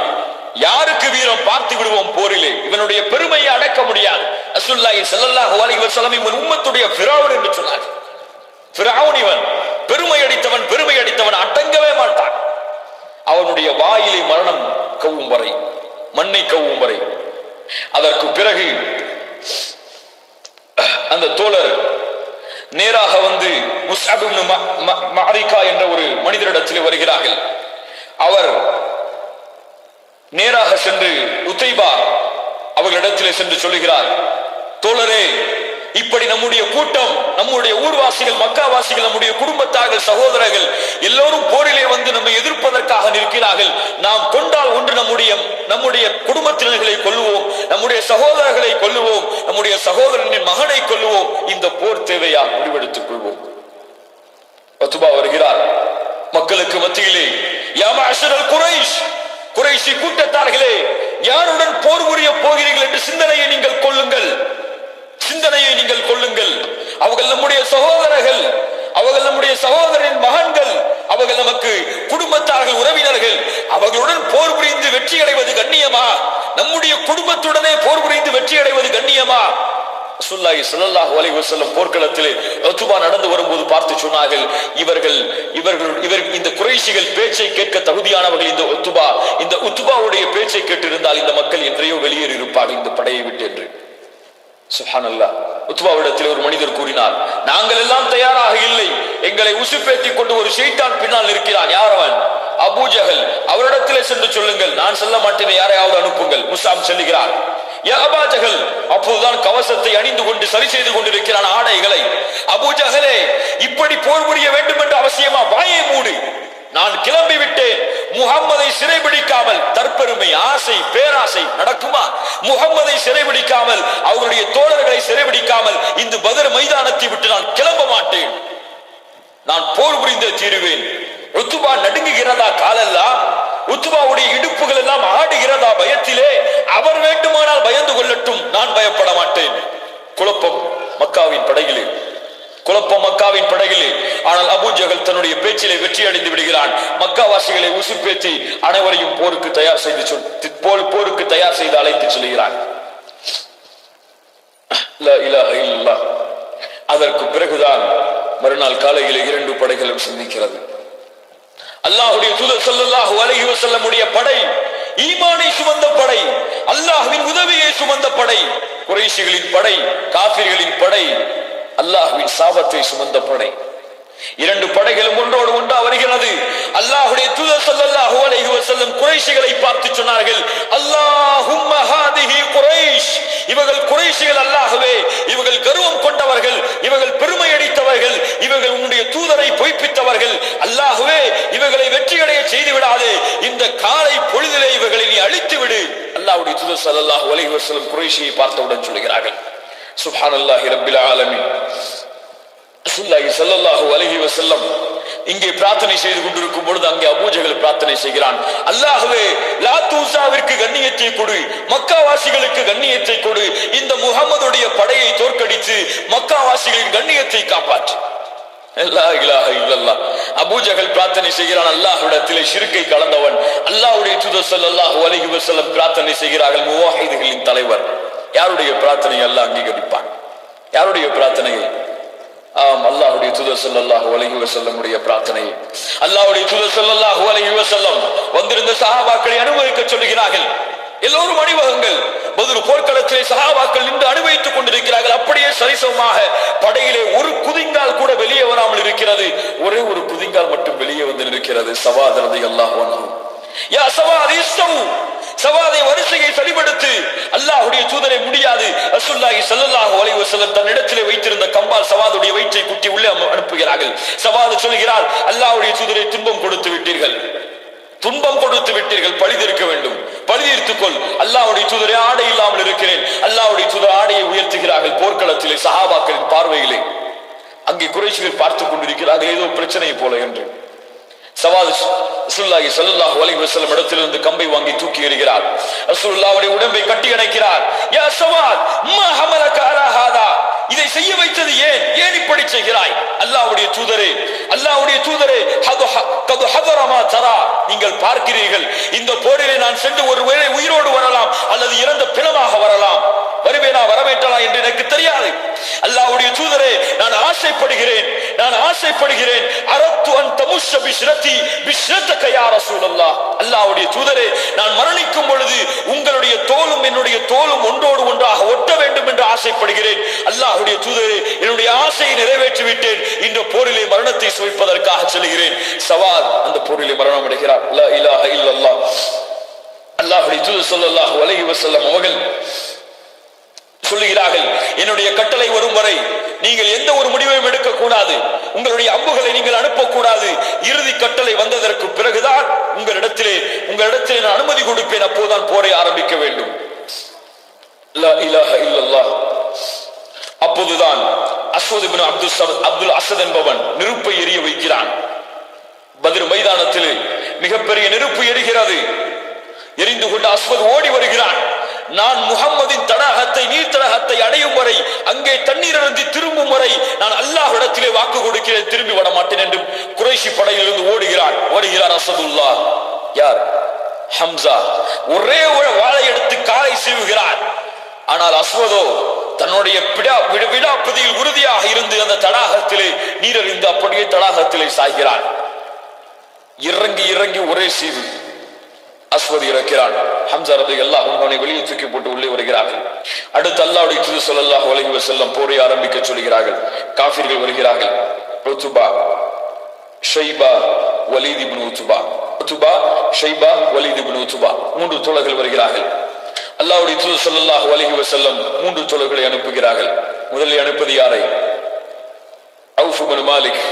யாருக்கு வீரம் பார்த்து விடுவோம் போரிலே, இவனுடைய பெருமையை அடக்க முடியாது. ரசூலுல்லாஹி ஸல்லல்லாஹு அலைஹி வஸல்லம் இவன் உம்மத்துடைய ஃபிரௌன் என்று சொன்னார். ஃபிரௌன் இவன் பெருமை அடித்தவன் அடங்கவே மாட்டான். அவனுடைய வாயிலை மரணம் கவ்வும் வரை, மண்ணை கவ்வும் வரை. அதற்கு பிறகு அந்த தோழர் நேராக வந்து முஸ்அப் இப்னு மஅரிகா என்ற ஒரு மனிதரிடத்தில் வருகிறார்கள். அவர் நேராக சென்று உத்தைபா அவர்களிடத்திலே சென்று சொல்லுகிறார், தோழரே, இப்படி நம்முடைய கூட்டம், நம்முடைய ஊர்வாசிகள், மக்காவாசிகள், நம்முடைய குடும்பத்தார்கள், சகோதரர்கள் எல்லோரும் போரிலே வந்து நம்மை எதிர்ப்பதற்காக நிற்கிறார்கள். நாம் கொண்டால் ஒன்று நம்முடைய குடும்பத்தினர்களை கொல்லுவோம், நம்முடைய சகோதரர்களை கொல்லுவோம், நம்முடைய சகோதரனின் மகனை கொல்லுவோம். இந்த போர் தேவையா? முடிவெடுத்துக் கொள்வோம். உத்பா வருகிறார் மக்களுக்கு மத்தியிலே, யா மஅஷரல் குரைஷ், குறைஷி கூட்டத்தார்களே, யாருடன் போர் புரிய போகிறீர்கள் என்று சிந்தனையை நீங்கள் கொள்ளுங்கள். அவர்கள் நம்முடைய சகோதரர்கள், அவர்கள் நம்முடைய சகோதரின் மகன்கள், அவர்கள் நமக்கு குடும்பத்தார்கள், உறவினர்கள். அவர்களுடன் போர் புரிந்து வெற்றி அடைவது கண்ணியமா? நம்முடைய குடும்பத்துடனே போர் புரிந்து வெற்றி அடைவது கண்ணியமா? ரசூலுல்லாஹி ஸல்லல்லாஹு அலைஹி வஸல்லம் போர்க்களத்திலே உத்பா நடந்து வரும்போது பார்த்து சொன்னார்கள், இவர்கள் இந்த குறைஷிகள் பேச்சை கேட்க தகுதியானவர்கள். இந்த உத்பாவுடைய பேச்சை கேட்டிருந்தால் இந்த மக்கள் என்றையோ வெளியேறி இருப்பார்கள் இந்த படையை விட்டு என்று. சுப்ஹானல்லாஹ். உத்பாவிடத்தில் ஒரு மனிதர் கூறினார், நாங்கள் எல்லாம் தயாராக இல்லை, எங்களை உசுப்பேற்றிக் கொண்டு ஒரு ஷைத்தான் பின்னால் இருக்கிறான். யார் அவன்? அபூஜஹல். அவரிடத்திலே சென்று சொல்லுங்கள், நான் செல்ல மாட்டேன், யாரையாவது அனுப்புங்கள். முஸ்அப் செல்லுகிறார். அபூஜஹல் அப்போதுதான் கவசத்தை அணிந்து கொண்டு சரி செய்து கொண்டிருக்கிறான் ஆடைகளை. அபூஜஹலே, இப்படி போர் புரிய வேண்டும் என்று அவசியமா? வாயை மூடு, நான் கிளம்பி விட்டேன். முஹம்மதை சிறைபிடிக்காமல், தற்பெருமை, ஆசை, பேராசை நடக்குமா? முஹம்மதை சிறைபிடிக்காமல், அவருடைய தோழர்களை சிறைபிடிக்காமல் இந்த பத்ர் மைதானத்தை விட்டு நான் கிளம்ப மாட்டேன். நான் போர் புரிந்தே தீருவேன். உத்பா நடுங்குகிறதா காலெல்லாம்? உத்பாவுடைய இடுப்புகள் எல்லாம் ஆடுகிறதா பயத்திலே? அவர் வேண்டுமானால் பயந்து கொள்ளட்டும், நான் பயப்பட மாட்டேன். குழப்பம் மக்காவின் படையிலே. ஆனால் அபூஜஹல் தன்னுடைய பேச்சிலே வெற்றி அடைந்து விடுகிறான். மக்காவாசிகளை உசுப்பேற்றி அனைவரையும் போருக்கு தயார் செய்து அழைத்து செல்கிறான். லா இலாஹ இல்லல்லாஹ். அதற்கு பிறகுதான் மறுநாள் காலையிலே 2 படைகளும் சந்திக்கிறது. அல்லாஹ்வுடைய தூதர் ஸல்லல்லாஹு அலைஹி வஸல்லமுடைய படை ஈமானை சுமந்த படை, அல்லாஹ்வின் உதவியை சுமந்த படை. குறைஷிகளின் படை, காஃபிர்களின் படை, அல்லாஹ்வின் சாபத்தை சுமந்த படை. 2 படைகளும் ஒன்றோடு ஒன்றா வருகிறது. அல்லாஹ்வுடைய தூதர் ஸல்லல்லாஹு அலைஹி வஸல்லம் குறைஷிகளை பார்த்து சொன்னார்கள், அல்லாஹும்ம ஹாதிஹி குரைஷ், இவர்கள் குறைஷிகள் அல்லாஹ்வே, இவர்கள் கர்வம் கொண்டவர்கள், இவர்கள் பெருமை அடித்தவர்கள், இவர்கள் உன்னுடைய தூதரை பொய்ப்பித்தவர்கள். அல்லாஹ்வே, இவர்களை வெற்றியடைய செய்து விடாதே, இந்த காலை பொழுதிலே இவர்களை நீ அழித்து விடு. அல்லாஹ்வுடைய தூதர் ஸல்லல்லாஹு அலைஹி வஸல்லம் குறைஷியை பார்த்தவுடன் சொல்கிறார்கள், சுப்ஹானல்லாஹி ரப்பில் ஆலமீன். ரசூலுல்லாஹி ஸல்லல்லாஹு அலைஹி வஸல்லம் இங்கே பிரார்த்தனை செய்து கொண்டிருக்கும் பொழுது அங்கே அபூஜஹல் பிரார்த்தனை செய்கிறான், அல்லாஹ்வே, லாத் உஸாவிற்கு கண்ணியத்தை கொடு, மக்காவாசிகளுக்கு கண்ணியத்தை கொடு, இந்த முஹம்மதுடைய படையை தோற்கடித்து மக்காவாசிகளின் கண்ணியத்தை காப்பாற்று. லா இலாஹ இல்லல்லாஹ். அபூஜஹல் பிரார்த்தனை செய்கிறான், அல்லாஹ்விடத்திலே ஷிர்க்கை கலந்தவன். அல்லாஹ்வுடைய தூதர் ஸல்லல்லாஹு அலைஹி வஸல்லம் பிரார்த்தனை செய்கிறார்கள், முவாஹிதுகளின் தலைவர். யாருடைய பிரார்த்தனை அல்லாஹ் அங்கீகரிப்பான்? யாருடைய பிரார்த்தனையை? அல்லாஹ்வுடைய தூதர் ஸல்லல்லாஹு அலைஹி வஸல்லமுடைய பிரார்த்தனை. அல்லாஹ்வுடைய தூதர் ஸல்லல்லாஹு அலைஹி வஸல்லம் வந்திருந்த சஹாபாக்களை அனுபவிக்க சொல்லுகிறார்கள். எல்லோரும் அணிவகுங்கள், பத்ர் போர்க்களத்திலே சஹாபாக்கள் நின்று அனுபவித்துக் கொண்டிருக்கிறார்கள். அப்படியே சரிசமமாக படையிலே ஒரு குதிங்கால் கூட வெளியே வராமல் இருக்கிறது. ஒரே ஒரு குதிங்கால் மட்டும் வெளியே வந்து இருக்கிறது. சவாத் ரலியல்லாஹு அன்ஹு, யா சவாத் இஸ்தவு, சவாதை வரிசையை சரிபடுத்து. அல்லாஹ்வுடைய தூதரை முடியாது. ரசூலுல்லாஹி ஸல்லல்லாஹு அலைஹி வஸல்லம் தன்னிடத்திலே வைத்திருந்த கம்பால் சவாதுடைய வயிற்றை குத்தி உள்ளே அனுப்புகிறார்கள். சவாது சொல்கிறார், அல்லாஹ்வுடைய தூதரை துன்பம் கொடுத்து விட்டீர்கள், துன்பம் கொடுத்து விட்டீர்கள், பழிதீர்க்க வேண்டும், பழிதீர்த்துக் கொள். அல்லாஹ்வுடைய தூதரை ஆடை இல்லாமல் இருக்கிறேன். அல்லாஹ்வுடைய தூதர் ஆடையை உயர்த்துகிறார்கள் போர்க்களத்திலே சஹாபாக்களின் பார்வையிலே. அங்கே குறைஷிகள் பார்த்துக் கொண்டிருக்கிறார்கள் ஏதோ பிரச்சனை போல என்று. சவாத் ரசூலுல்லாஹி ஸல்லல்லாஹு அலைஹி வஸல்லம் இடத்திலிருந்து கம்பை வாங்கி தூக்கி எறிகிறார். ரசூலுல்லாஹ்வுடைய உடம்பை கட்டி அணைக்கிறார். யா சவாத் மா ஹமலக அலா ஹாதா, இதை செய்ய வைத்தது ஏன், ஏன் இப்படி செய்கிறாய்? அல்லாஹ்வுடைய தூதரே, அல்லாஹ்வுடைய தூதரே, கது ஹதர மா தரா, நீங்கள் பார்க்கிறீர்கள் இந்த போரிலே நான் சென்று ஒருவேளை உயிரோடு வரலாம் அல்லது இறந்த பிணமாக வரலாம். வருவேனா வரவேற்றலாம் என்று எனக்கு தெரியாது. அல்லாஹ்வுடைய தூதரே, நான் ஆசைப்படுகிறேன், நான் ஆசைப்படுகிறேன். அரத்து அன் தமுஷ பிஷ்ரதி பிஷ்ரதக யா ரசூலல்லாஹ், அல்லாஹ்வுடைய தூதரே, நான் மரணிக்கும் பொழுது உங்களுடைய தோலும் என்னுடைய தோலும் ஒன்றோடு ஒன்றாக ஒட்ட வேண்டும் என்று ஆசைப்படுகிறேன். அல்லாஹ்வுடைய தூதரே, என்னுடைய ஆசையை நிறைவேற்றி விட்டேன். இந்த போரிலே மரணத்தை சுவைப்பதற்காக செல்கிறேன். சவாத் அந்த போரிலே மரணம் அடைகிறார். லா இலாஹ இல்லல்லாஹ். அல்லாஹ்வுடைய தூதர் ஸல்லல்லாஹு அலைஹி வஸல்லம் அவர்கள் சொல்லுகிறார்கள், என்னுடைய கட்டளை வரும் வரை நீங்கள் எந்த ஒரு முடிவையும் எடுக்க கூடாது, உங்களுடைய அம்புகளை நீங்கள் அனுப்பக்கூடாது. இறுதி கட்டளை வந்ததற்கு பிறகுதான் உங்களிடத்திலே நான் அனுமதி கொடுப்பேன், அப்போதுதான் போரை ஆரம்பிக்க வேண்டும். லா இலாஹ இல்லல்லாஹ். அப்போதுதான் அஸ்வத் இப்னு அப்துல் அஸத் என்பவன் நெருப்பை எரிய வைக்கிறான். பத்ர் மைதானத்தில் மிகப்பெரிய நெருப்பு எரிகிறது. எரிந்து கொண்டு அஸ்வத் ஓடி வருகிறான். நான் முஹம்மதின் தடாகத்தை, நீர் தடாகத்தை அடையும் வரை, அங்கே தண்ணீர் அருந்தி திரும்பும் வரை நான் அல்லாஹ்விடத்திலே வாக்கு கொடுக்கிறேன், திரும்பி வர மாட்டேன் என்று குறைஷி படையிலிருந்து ஓடுகிறார் அஸதுல்லா. யார்? ஹம்சா. ஒரே ஒரு வாளை எடுத்து காலை சீவுகிறார். ஆனால் அஸ்வதோ தன்னுடைய விடாப்பதியில் உறுதியாக இருந்து அந்த தடாகத்திலே நீரறிந்து அப்படியே தடாகத்திலே சாய்கிறான். இறங்கி இறங்கி ஒரே சீவு. அஸ்வத் இறக்கிறான். ஹம்சா ரலியல்லாஹு அன்ஹு அவனை வெளியே தூக்கி போட்டு உள்ளே வருகிறார்கள். அடுத்து அல்லாஹ்வுடைய தூதர் ஸல்லல்லாஹு அலைஹி வஸல்லம் போரை ஆரம்பிக்க சொல்கிறார்கள். காஃபிர்கள் வருகிறார்கள். உத்பா, ஷைபா, வலீத் இப்னு உத்பா, உத்பா, ஷைபா, வலீத் இப்னு உத்பா, மூன்று தோழர்கள் வருகிறார்கள். அல்லாஹ்வுடைய தூதர் ஸல்லல்லாஹு அலைஹி வஸல்லம் மூன்று தோழர்களை அனுப்புகிறார்கள். முதலில் அனுப்பது யாரை? அவுஃப் இப்னு மாலிக்,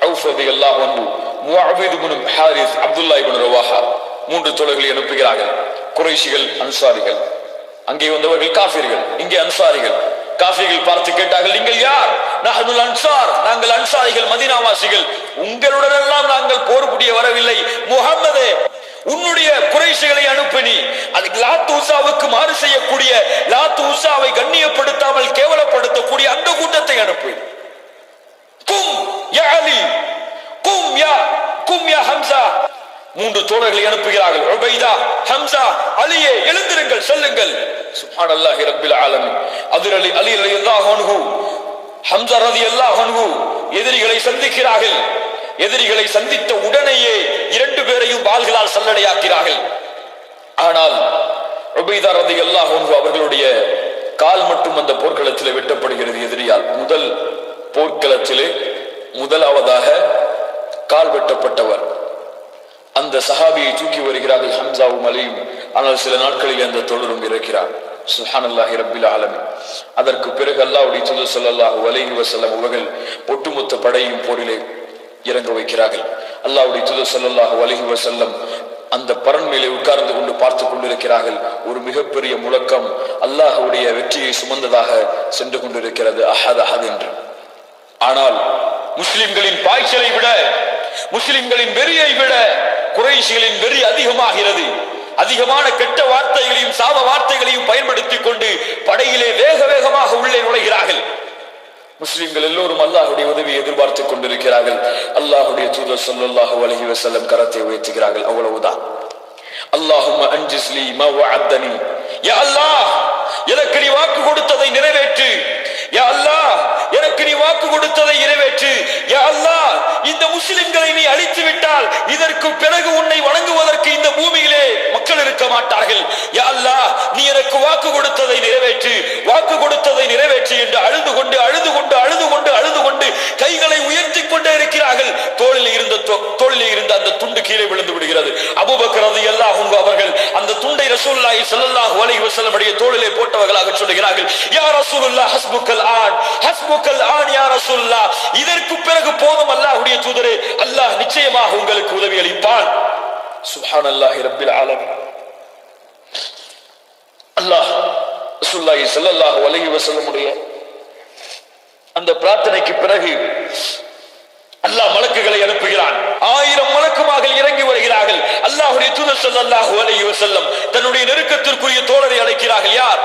அவுஃப் ரலியல்லாஹு அன்ஹு, முஅவ்வித் இப்னு ஹாரிஸ், அப்துல்லாஹ் இப்னு ரவாஹா, மூன்று தோழர்களை அனுப்புகிறார்கள். குறைஷிகள், அன்சாரிகள். அங்கே வந்தவர்கள் காஃபிர்கள், இங்கே அன்சாரிகள். காஃபிர்கள் பார்த்து கேட்டார்கள், நீங்கள் யார்? நஹ்னுல் அன்சார், நாங்கள் அன்சாரிகள், மதீனாவாசிகள். உங்களுடன் எல்லாம் நாங்கள் போர் புரிய வரவில்லை. முஹம்மதே, உன்னுடைய குறைஷிகளை அனுப்பினி, அதுக்கு லாத் உஸாவுக்கு மாறு செய்யக்கூடிய, லாத் உஸாவை கண்ணியப்படுத்தாமல் கேவலப்படுத்தக்கூடிய அந்த கூட்டத்தை அனுப்பு. கும் யா அலி, கும் யா ஹம்சா. மூன்று தோழர்களை அனுப்புகிறார்கள். உபைதா, ஹம்சா, அலியே, எழுந்திருங்கள், செல்லுங்கள். சுப்ஹானல்லாஹி ரப்பில் ஆலமீன். அலி ரலியல்லாஹு அன்ஹு, ஹம்சா ரலியல்லாஹு அன்ஹு எதிரிகளை சந்திக்கிறார்கள். எதிரிகளை சந்தித்த உடனேயே இரண்டு பேரையும் வாள்களால் சல்லடையாக்கிறார்கள். ஆனால் உபைதா ரலியல்லாஹு அன்ஹு அவர்களுடைய கால் மட்டும் அந்த போர்க்களத்திலே வெட்டப்படுகிறது எதிரியால். முதல் போர்க்களத்திலே முதலாவதாக கால் வெட்டப்பட்டவர். அந்த சஹாபியை தூக்கி வருகிறார்கள் ஹம்சாவும் அலியும். ஆனால் சில நாட்களில் அந்த தொடரும் இருக்கிறார். சுப்ஹானல்லாஹி ரப்பில் ஆலமீன். அதற்கு பிறகு அல்லாஹ்வுடைய தூதர் ஸல்லல்லாஹு அலைஹி வஸல்லம் அவர்கள் ஒட்டுமொத்த படையும் போரிலே இறங்க வைக்கிறார்கள். அல்லாஹ்வுடைய தூதர் ஸல்லல்லாஹு அலைஹி வஸல்லம் அந்த பரன் மேலே உட்கார்ந்து கொண்டு பார்த்து கொண்டிருக்கிறார்கள். ஒரு மிகப்பெரிய முழக்கம் அல்லாஹ்வுடைய வெற்றியை சுமந்ததாக சென்று கொண்டிருக்கிறது, அஹத் அஹத் என்று. ஆனால் முஸ்லிம்களின் பாய்ச்சலை விட, முஸ்லிம்களின் வெறியை விட குறைஷிகளின் வெறி அதிகமாகிறது. அதிகமான கெட்ட வார்த்தைகளையும் சாப வார்த்தைகளையும் பயன்படுத்திக் கொண்டு படையிலே வேக வேகமாக உள்ளே நுழைகிறார்கள். முஸ்லிம்கள் எல்லோரும் அல்லாஹ்வுடைய உதவியை எதிர்பார்த்துக் கொண்டிருக்கிறார்கள். அல்லாஹ்வுடைய தூதர் ஸல்லல்லாஹு அலைஹி வஸல்லம் கரத்தை உயர்த்துகிறார்கள். அவ்வளவுதான். அல்லாஹும்ம அன்ஜிஸ் லீ மா வஅத்தனி, யா அல்லாஹ், எனக்கு நீ வாக்கு கொடுத்ததை நிறைவேற்று. யா அல்லாஹ், எனக்கு நீ வாக்கு கொடுத்ததை நிறைவேற்று. யா அல்லாஹ், இந்த முஸ்லிம்களை நீ அழித்து விட்டால் இதற்கு பிறகு உன்னை வணங்குவதற்கு இந்த பூமியிலே மக்கள் இருக்க மாட்டார்கள். யா அல்லாஹ், நீ எனக்கு வாக்கு கொடுத்ததை நிறைவேற்றி என்று அழுது கொண்டு அழுது கொண்டு அழுது கொண்டு அழுது கொண்டு கைகளை உயர்த்தி கொண்டே இருக்கிறார்கள். தோளில் இருந்த அந்த துண்டு கீழே விழுந்து விடுகிறது. அபூபக்கர் ரலியல்லாஹு அன்ஹு அவர்கள் அந்த துண்டை ரசூலுல்லாஹி ஸல்லல்லாஹு அலைஹி வஸல்லம் உடைய தோளிலே போட்டவர்களாக சொல்லுகிறார்கள், யா ரசூலுல்லாஹ் ஹஸ்புக்கல் ஆன் யா ரசூலுல்லாஹ், இதற்கு பிறகு போதும் அல்லாஹ்வுடைய தூதரே, அல்லாஹ் நிச்சயமாக உங்களுக்கு உதவி அளிப்பான். சுப்ஹானல்லாஹி ரப்பில் ஆலமீன். அல்லாஹ் ரசூலுல்லாஹி ஸல்லல்லாஹு அலைஹி வஸல்லம் உடைய அந்த பிரார்த்தனைக்கு பிறகு அல்லாஹ் மலக்குகளை அனுப்புகிறான். 1000 மலக்குமார்கள் இறங்கி வருகிறார்கள். அல்லாஹ்வுடைய தூதர் ஸல்லல்லாஹு அலைஹி வஸல்லம் தன்னுடைய நெருக்கத்திற்குரிய தோழரை அழைக்கிறார்கள். யார்?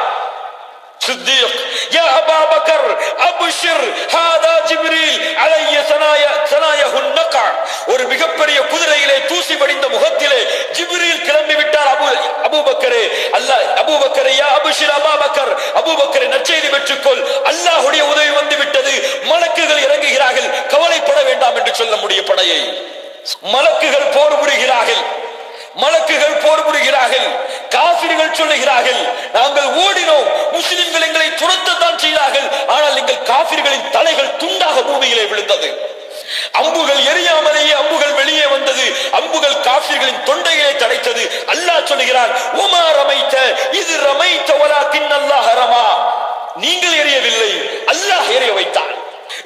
சித்திக். யா அபூ பக்கர் அப்ஷிர், ஹாதா ஜிப்ரீல் அலைஹி ஸனாயஹு நகா. ஒரு மிகப்பெரிய குதிரையிலே தூசி படிந்த முகத்திலே ஜிப்ரீல் கிளம்பி விட்டார். அபூபக்கரே, அல்லாஹ் அபூபக்கரே, யா அப்ஷிர் அபூ பக்கர், அபூபக்கரே நற்செய்தி பெற்றுக்கொள், அல்லாஹ்வுடைய உதவி வந்து விட்டது, மலக்குகள் இறங்குகிறார்கள், கவலைப்பட வேண்டாம் என்று சொல்ல முடிய படையை மலக்குகள் போர் புரிகிறார்கள். காஃபிர்கள் சொல்லுகிறார்கள், நாங்கள் ஓடினோம், முஸ்லிம்கள் எங்களை துரத்தத்தான் செய்தார்கள், ஆனால் எங்கள் காஃபிர்களின் தலைகள் துண்டாக பூமியிலே விழுந்தது. அம்புகள் எரியாமலேயே அம்புகள் வெளியே வந்தது. அம்புகள் காஃபிர்களின் தொண்டைகளை தடைத்தது. அல்லாஹ் சொல்லுகிறான், உமா ரமைத்த இது ரமைத்த வலாக்கின் அல்லாஹ் ரமா. நீங்கள் எரியவில்லை, அல்லாஹ் எரிய வைத்தான்.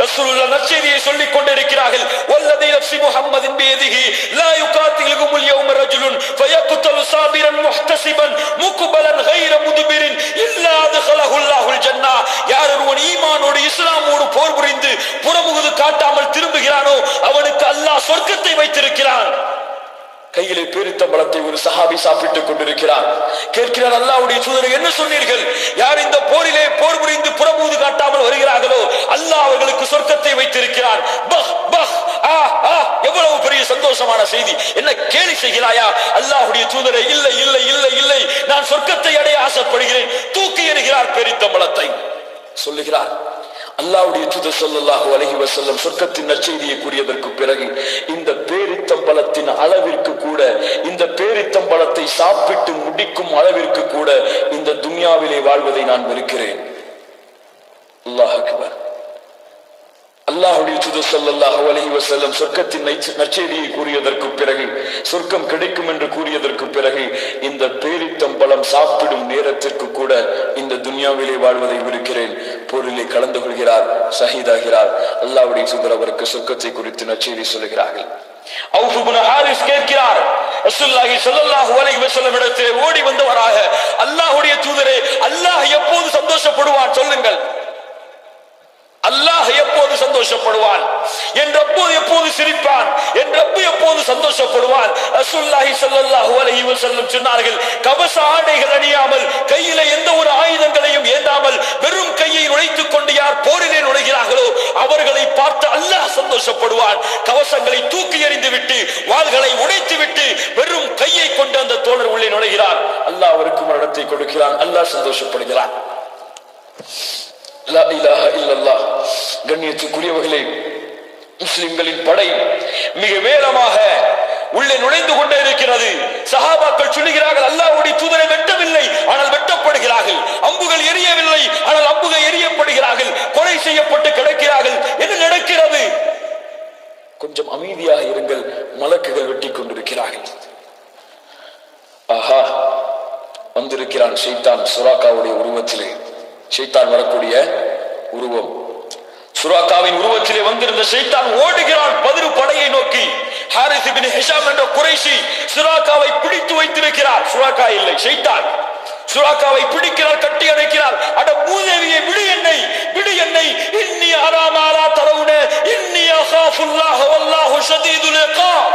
ரசூலுல்லாஹ் நற்செய்தியை சொல்லிக் கொண்டிருக்கிறார்கள். வல்லதி நஃப்ஸி முஹம்மதின் பியதிஹி லா யுகாத்திலுகுமுல் யௌம ரஜுலுன் ஃபயக்தலு சாபிரன் முஹ்தஸிபன் முக்பலன் கைர முத்பிரின் இல்லா அத்கலஹுல்லாஹுல் ஜன்னah. யார் ஒருவன் ஈமானோடு இஸ்லாமோடு போர் புரிந்து புறமுகுது காட்டாமல் திரும்புகிறானோ அவனுக்கு அல்லாஹ் சொர்க்கத்தை வைத்திருக்கிறான். கையிலே பேரித்தம்பழத்தை ஒரு சஹாபி சாப்பிட்டுக் கொண்டிருக்கிறார். கேட்கிறார், அல்லாஹ்வுடைய தூதரே, என்ன சொன்னீர்கள்? யார் இந்த போரிலே போர் புரிந்து புறமுது காட்டாமல் வருகிறார்களோ அல்லாஹ் அவர்களுக்கு சொர்க்கத்தை வைத்திருக்கிறான். எவ்வளவு பெரிய சந்தோஷமான செய்தி! என்ன கேலி செய்கிறாயா? அல்லாஹ்வுடைய தூதரே, இல்லை இல்லை இல்லை இல்லை, நான் சொர்க்கத்தை அடைய ஆசைப்படுகிறேன். தூக்கி எறிகிறார் பேரித்தம்பழத்தை. சொல்லுகிறார், அல்லாஹ்வுடைய தூதர் ஸல்லல்லாஹு அலைஹி வஸல்லம் சொர்க்கத்தின் நற்செய்தியை கூறியதற்கு பிறகு இந்த பேரித்தம்பழத்தின் அளவிற்கு கூட, இந்த பேரித்தம்பழத்தை சாப்பிட்டு முடிக்கும் அளவிற்கு கூட இந்த துன்யாவிலே வாழ்வதை நான் வெறுக்கிறேன். அல்லாஹ் அக்பர். அல்லாஹ்வுடைய தூதர் ஸல்லல்லாஹு அலைஹி வஸல்லம் சொர்க்கத்தின் நற்செய்தியை கூறியதற்கு பிறகு, சொர்க்கம் கிடைக்கும் என்று கூறியதற்கு பிறகு, இந்த பேரித்தம்பழம் சாப்பிடும் நேரத்திற்கு கூட இந்த துன்யாவிலே வாழ்வதை விருக்கிறேன். போரிலே கலந்து கொள்கிறார், ஷஹீதாகிறார். அல்லாஹ்வுடைய தூதர் அவருக்கு சொர்க்கத்தை குறித்து நற்செய்தி சொல்லுகிறார்கள். அவுஃப் இப்னு ஹாரிஸ் கேட்கிறார், ரசூலுல்லாஹி ஸல்லல்லாஹு அலைஹி வஸல்லம் இடத்திலே ஓடி வந்தவராக, அல்லாஹ்வுடைய தூதரே, அல்லாஹ் எப்போது சந்தோஷப்படுவான் சொல்லுங்கள்? அல்லாஹ் எப்போது சந்தோஷப்படுவான்? என் ரப்பு எப்போது சிரிப்பான்? என் ரப்பு எப்போது சந்தோஷப்படுவான்? ரசூலுல்லாஹி ஸல்லல்லாஹு அலைஹி வஸல்லம் சொன்னார்கள், கவச ஆடைகள் அணியாமல், கையில எந்த ஒரு ஆயுதங்களையும் ஏந்தாமல் வெறும் கையை நுழைத்துக் கொண்டு யார் போரிலே நுழைகிறார்களோ அவர்களை பார்த்து அல்லாஹ் சந்தோஷப்படுவான். கவசங்களை தூக்கி எறிந்து விட்டு, வாள்களை உடைத்து விட்டு வெறும் கையை கொண்டு அந்த தோழர் உள்ளே நுழைகிறார். அல்லாஹ் அவருக்கு மரணத்தை கொடுக்கிறான். அல்லாஹ் சந்தோஷப்படுகிறான். லா இலாஹ இல்லல்லாஹ். கண்ணியத்துக்குரியவர்களே, முஸ்லிம்களின் படை மிக வேகமாக உள்ளே நுழைந்து கொண்டே இருக்கிறது. சஹாபாக்கள் சொல்லுகிறார்கள், அல்லாஹ்வுடைய தூதரை வெட்டவில்லை, ஆனால் வெட்டப்படுகிறார்கள். அம்புகள் எரியவில்லை, ஆனால் அம்புகள் எரியப்படுகிறார்கள். கொலை செய்யப்பட்டு கிடக்கிறார்கள். என்ன நடக்கிறது? கொஞ்சம் அமைதியாக இருங்கள், மலக்குகள் வெட்டி கொண்டிருக்கிறார்கள். ஆஹா, வந்திருக்கிறான் ஷைத்தான் சுராக்காவுடைய உருவத்திலே. ஷைத்தான் வரக்கூடிய உருவம், சுராக்காவின் உருவத்திலே வந்திருந்த ஷைத்தான் ஓடுகிறான் பதிரு படையை நோக்கி. ஹாரிஸ் இப்னு ஹிஷாம் என்ற குறைஷி சுராக்காவை பிடித்து வைத்திருக்கிறார். சுராக்கா இல்லை, ஷைத்தான். சுராக்காவை பிடிக்கிறார், கட்டி அணைக்கிறார். அட மூதேவியை, விடு என்னை, விடு என்னை. இன்னி அராமாலா தரவுன இன்னி அகாஃபுல்லாஹ வல்லாஹு ஷதீதுல் இகாப்.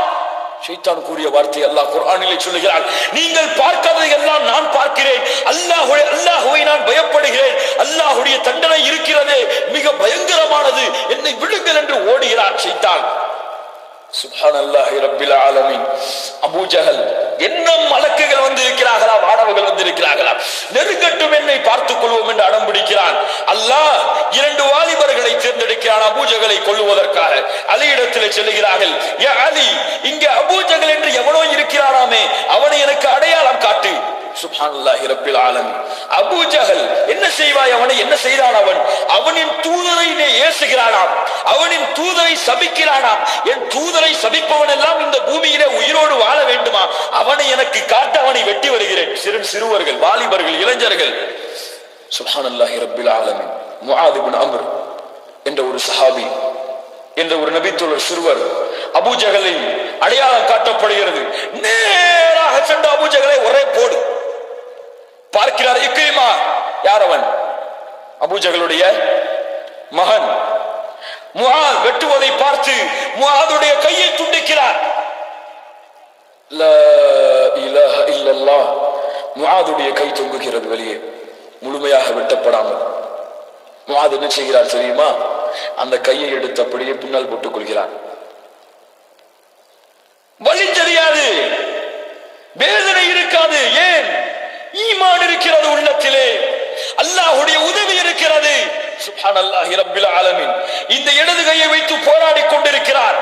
ஷைத்தான் கூறிய வார்த்தை அல்லாஹ் குர்ஆனிலே சொல்லுகிறான், நீங்கள் பார்க்காததை எல்லாம் நான் பார்க்கிறேன். அல்லாஹ்வை நான் பயப்படுகிறேன். அல்லாஹ்வுடைய தண்டனை இருக்கிறதே, மிக பயங்கரமானது. என்னை விடுங்கள் என்று ஓடுகிறான் ஷைத்தான். சுப்ஹானல்லாஹி ரப்பில் ஆலமீன். அபூ ஜஹல், என்ன மலக்குகள் வந்திருக்கிறார்களா, வானவர்கள் வந்திருக்கிறார்களா, நெருங்கட்டும், என்னை பார்த்துக் கொள்வோம் என்று அடம் பிடிக்கிறான். அல்லாஹ் 2 வாலிபர்களை தேர்ந்தெடுக்கிறான் அபூ ஜஹலை கொல்லுவதற்காக. அலியிடத்திலே செல்லுகிறார்கள், யா அலி, இங்கே அபூ ஜஹல் என்று எவனோ இருக்கிறாராமே, அவனை எனக்கு அடையாளம் காட்டு. சுப்ஹானல்லாஹி ரப்பில் ஆலமீன். அபூ ஜஹல் என்ன செய்வாய், அவனை என்ன செய்தான், அவனின் தூதரை ஏசுகிறானாம், அவனின் தூதரை சபிக்கிறானாம். என் தூதரை சபிப்பவன் எல்லாம் இந்த பூமியிலே உயிரோடு வாழ வேண்டுமா, அவனை எனக்கு காட்ட, அவனை வெட்டி வருகிறேன். சிறுவர்கள், வாலிபர்கள், இளைஞர்கள். சுப்ஹானல்லாஹி ரப்பில் ஆலமீன். முஆத் இப்னு அம்ர் என்ற ஒரு சஹாபி, என்ற ஒரு நபித்தோழர் சிறுவர் அபூ ஜஹலை அடையாளம் காட்டப்படுகிறது. நேராக சென்ற அபூ ஜஹலை ஒரே போடு. பார்க்கிறார் இக்ரிமா. யார் அவன்? அபூ ஜஹலுடைய மகன். முஆத் வெட்டுவதை பார்த்து முஆதுடைய கையை துண்டிக்கிறார். லா இலாஹ இல்லல்லாஹ். முஆதுடைய கை தொங்குகிறது வெளியே, முழுமையாக வெட்டப்படாமல். முஆத் என்ன செய்கிறார் தெரியுமா? அந்த கையை எடுத்து அப்படியே பின்னால் போட்டுக் கொள்கிறார். வலி தெரியாது, வேதனை இருக்காது. ஏன்? ஈமான் இருக்கிறது உள்ளத்திலே, அல்லாஹ்வுடைய உதவி இருக்கிறது. சுப்ஹானல்லாஹி ரப்பில் ஆலமீன். இந்த இடது கையை வைத்து போராடி கொண்டிருக்கிறார்.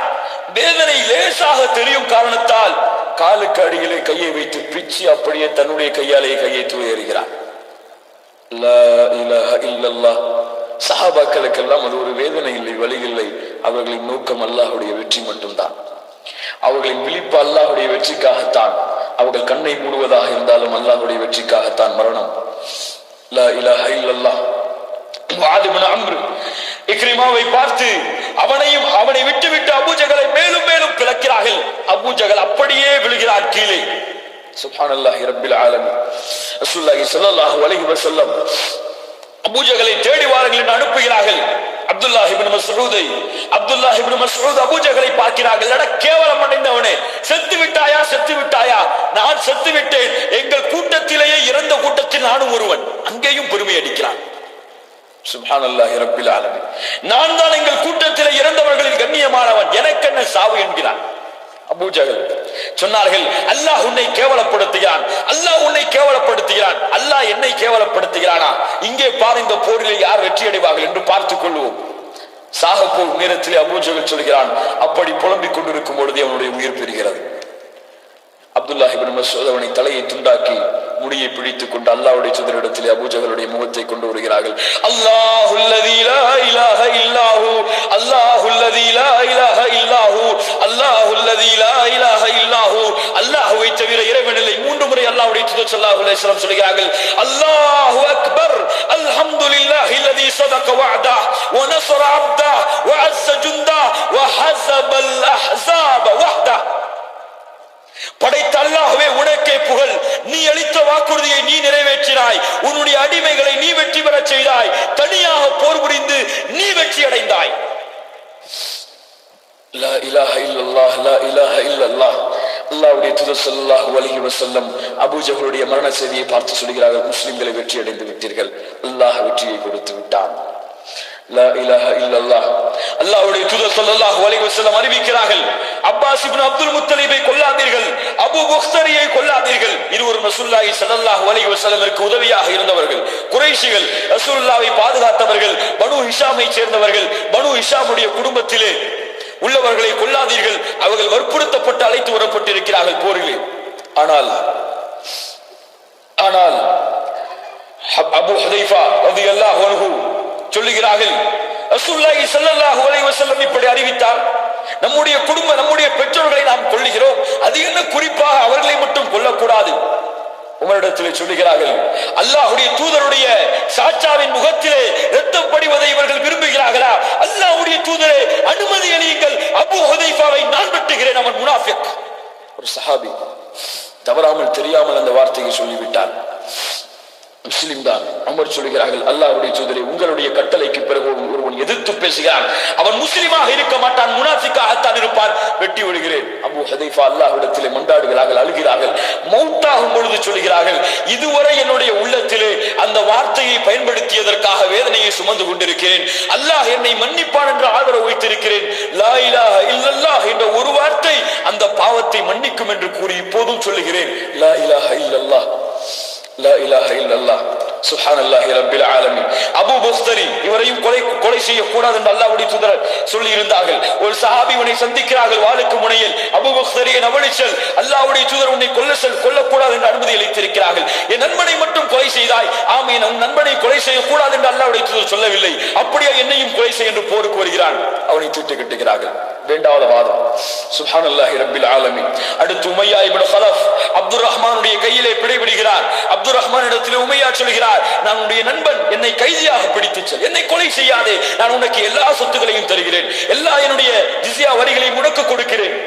வேதனை லேசாக தெரியும் காரணத்தால் காலுக்கு அடியிலே கையை வைத்து பிச்சு அப்படியே தன்னுடைய கையாலே கையை தூயறுகிறார். லா இலாஹ இல்லல்லாஹ். சஹாபாக்களுக்கெல்லாம் அது ஒரு வேதனை இல்லை, வலி இல்லை. அவர்களின் நோக்கம் அல்லாஹ்வுடைய வெற்றி மட்டும்தான். அவர்களின் விழிப்பு அல்லாஹ்வுடைய வெற்றிக்காகத்தான். அவர்கள் கண்ணை மூடுவதாக இருந்தாலும் அல்லாஹ்வுடைய வெற்றிக்காகத்தான் மரணம். லா இலாஹ இல்லல்லாஹ். முஆத் இப்னு அம்ர் இக்ரிமாவை பார்த்து அவனை விட்டுவிட்டு அபூ ஜஹலை மேலும் மேலும் பிளக்கிறார்கள். அபூ ஜஹல் அப்படியே விழுகிறார் கீழே. சுப்ஹானல்லாஹி ரப்பில் ஆலமீன். ரசூலுல்லாஹி ஸல்லல்லாஹு அலைஹி வஸல்லம் அபூ ஜஹலை தேடி வாருங்கள் என்று அனுப்புகிறார்கள். அப்துல்லாஹ் இப்னு மஸ்ஊத் அபூ ஜஹலை பார்க்கிறார்கள். அட கேவலம் அடைந்தவனே, செத்து விட்டாயா, செத்து விட்டாயா? நான் செத்து விட்டேன், எங்கள் கூட்டத்திலேயே இறந்த கூட்டத்தில் நானும் ஒருவன். அங்கேயும் பெருமை அடிக்கிறான். சுப்ஹானல்லாஹி ரப்பில் ஆலமீன். நான் தான் எங்கள் கூட்டத்திலே இறந்தவர்களில் கண்ணியமானவன், எனக்கு என்ன சாவு என்கிறான் அபூ ஜஹல். சொன்னார்கள், அல்லாஹ் உன்னை கேவலப்படுத்துகிறான், அல்லாஹ் உன்னை கேவலப்படுத்துகிறான். அல்லாஹ் என்னை கேவலப்படுத்துகிறானா? இங்கே பாரு, இந்த போரிலே யார் வெற்றி அடைவார்கள் என்று பார்த்துக் கொள்வோம். சாக போகும் நேரத்திலே அபூ ஜஹல் சொல்கிறான். அப்படி புலம்பிக் கொண்டிருக்கும் பொழுதே அவனுடைய உயிர் பெறுகிறது. அப்துல்லாஹ் இப்னு மஸ்ஊத் அவனை தலையை துண்டாக்கி முடியை பிடித்துக் கொண்டு அல்லாஹ்வுடைய தூதரிடத்திலே அபூ ஜஹலுடைய முகத்தை கொண்டு வருகிறார்கள். அல்லாஹுல்லதீ லா இலாஹ இல்லாஹு, அல்லாஹுல்லதீ லா இலாஹ இல்லாஹு, அல்லாஹுல்லதீ லா இலாஹ இல்லாஹு. அல்லாஹ்வை தவிர இறைவன் இல்லை. 3 முறை அல்லாஹ்வுடைய தூதர் ஸல்லல்லாஹு அலைஹி வஸல்லம் சொல்கிறார்கள், அல்லாஹு அக்பர், அல்ஹம்துலில்லாஹில்லதீ ஸதக வஅதா வ நஸர அப்தா வ அஸ்ஸ ஜுந்தா வ ஹஸபல் அஹ்ஸாப வஹ்தா. படைத்த அல்லாஹ்வே, உனக்கே புகழ். நீ அளித்த வாக்குறுதியை நீ நிறைவேற்றினாய். உன்னுடைய அடிமைகளை நீ வெற்றி பெறச் செய்தாய். தனியாக போர் புரிந்து நீ வெற்றி அடைந்தாய். லா இலாஹ இல்லல்லாஹ், லா இலாஹ இல்லல்லாஹ். அல்லாஹ்வுடைய தூதர் ஸல்லல்லாஹு அலைஹி வஸல்லம் அபூ ஜஹலுடைய மரண செய்தியை பார்த்து சொல்கிறார்கள், முஸ்லிம்களை வெற்றி அடைந்து விட்டீர்கள், அல்லாஹ் வெற்றியை கொடுத்து விட்டான். லா இலாஹ இல்லல்லாஹ். அல்லாஹ்வுடைய தூதர் ஸல்லல்லாஹு அலைஹி வஸல்லம் அறிவிக்கிறார்கள், அப்பாஸ் இப்னு அப்துல் முத்தலிபை கொல்லாதீர்கள், அபூ புக்தரியை கொல்லாதீர்கள். இருவரும் ரசூலுல்லாஹி ஸல்லல்லாஹு அலைஹி வஸல்லமிற்கு உதவியாக இருந்தவர்கள், குறைஷிகள், ரசூலுல்லாஹை பாதுகாத்தவர்கள், பனு ஹிஷாமை சேர்ந்தவர்கள். பனு ஹிஷாமுடைய குடும்பத்திலே உள்ளவர்களை கொல்லாதீர்கள். அவர்கள் வற்புறுத்தப்பட்டு அழைத்து வரப்பட்டிருக்கிறார்கள் போரிலே. ஆனால் அபூ ஹுதைஃபா ரலியல்லாஹு அன்ஹு சொல்லுகிறார்கள், ரசூலுல்லாஹி ஸல்லல்லாஹு அலைஹி வஸல்லம் இப்படி அறிவித்தார், நம்முடைய குடும்பம், நம்முடைய பெற்றோர்களை நாம் கொல்லுகிறோம், அது என்ன குறிப்பாக அவர்களை மட்டும் கொல்லக்கூடாது? உமரிடத்திலே சொல்லுகிறார்கள், அல்லாஹ்வுடைய தூதருடைய சாச்சாவின் முகத்திலே இரத்தம் படிவதை இவர்கள் விரும்புகிறார்களா? அல்லாஹ்வுடைய தூதரே, அனுமதி அளியுங்கள், அபூ ஹுதைஃபாவை நான் வெட்டுகிறேன், அவன் முனாஃபிக். ஒரு சஹாபி தவறாமல் தெரியாமல் அந்த வார்த்தையை சொல்லிவிட்டார். முஸ்லிம் தான். உமர் சொல்கிறார்கள், அல்லாஹ்வுடைய தூதரே, உங்களுடைய கட்டளைக்கு பிறகு ஒருவன் எதிர்த்து பேசுகிறான், அவன் முஸ்லிமாக இருக்க மாட்டான், முனாஃபிக்காகத்தான் இருப்பான், வெட்டி விடுகிறேன். அபூ ஹுதைஃபா அல்லாஹ்விடத்திலே மன்றாடுகிறார்கள், அழுகிறார்கள். மௌத்தாகும் பொழுது சொல்கிறார்கள், இதுவரை என்னுடைய உள்ளத்திலே அந்த வார்த்தையை பயன்படுத்தியதற்காக வேதனையை சுமந்து கொண்டிருக்கிறேன். அல்லாஹ் என்னை மன்னிப்பான் என்று ஆதரவு வைத்திருக்கிறேன். லா இலாஹ இல்லல்லாஹ் என்ற ஒரு வார்த்தை அந்த பாவத்தை மன்னிக்கும் என்று கூறி இப்போதும் சொல்லுகிறேன், லா இலாஹ இல்லல்லாஹ், லா இலாஹ இல்லல்லாஹ். சுப்ஹானல்லாஹி ரப்பில் ஆலமீன். அபூ புக்தரி இவரையும் கொலை செய்யக்கூடாது என்று அல்லாஹ்வுடைய தூதர் சொல்லி இருந்தார்கள். ஒரு சஹாபி இவனை சந்திக்கிறார்கள் வாளுக்கு முனையில். அபூ புக்தரியை நவழிச்சல், அல்லாஹ்வுடைய தூதர் உன்னை கொல்லக்கூடாது என்று அனுமதி அளித்திருக்கிறார்கள். உன் நண்பனை கொலை செய்யக்கூடாது என்று அல்லாஹ்வுடைய தூதர் சொல்லவில்லை, அப்படியே என்னையும் கொலை செய் என்று போருக்கு வருகிறான். அவனை தூட்டி கட்டுகிறார்கள். இரண்டாவது வாதம். சுப்ஹானல்லாஹி ரப்பில் ஆலமீன். அடுத்து உமையா இப்னு கலஃப் அப்துர் ரஹ்மானுடைய கையிலே பிடிபடுகிறார். அப்துர் ரஹ்மான் இடத்திலே உமையா சொல்கிறார், நான் உன்னுடைய நண்பன், என்னை கைதியாக பிடித்துச் செல், என்னை கொலை செய்யாதே, நான் உனக்கு எல்லா சொத்துக்களையும் தருகிறேன், எல்லா என்னுடைய ஜிஸ்யா வரிகளையும் உனக்கு கொடுக்கிறேன்.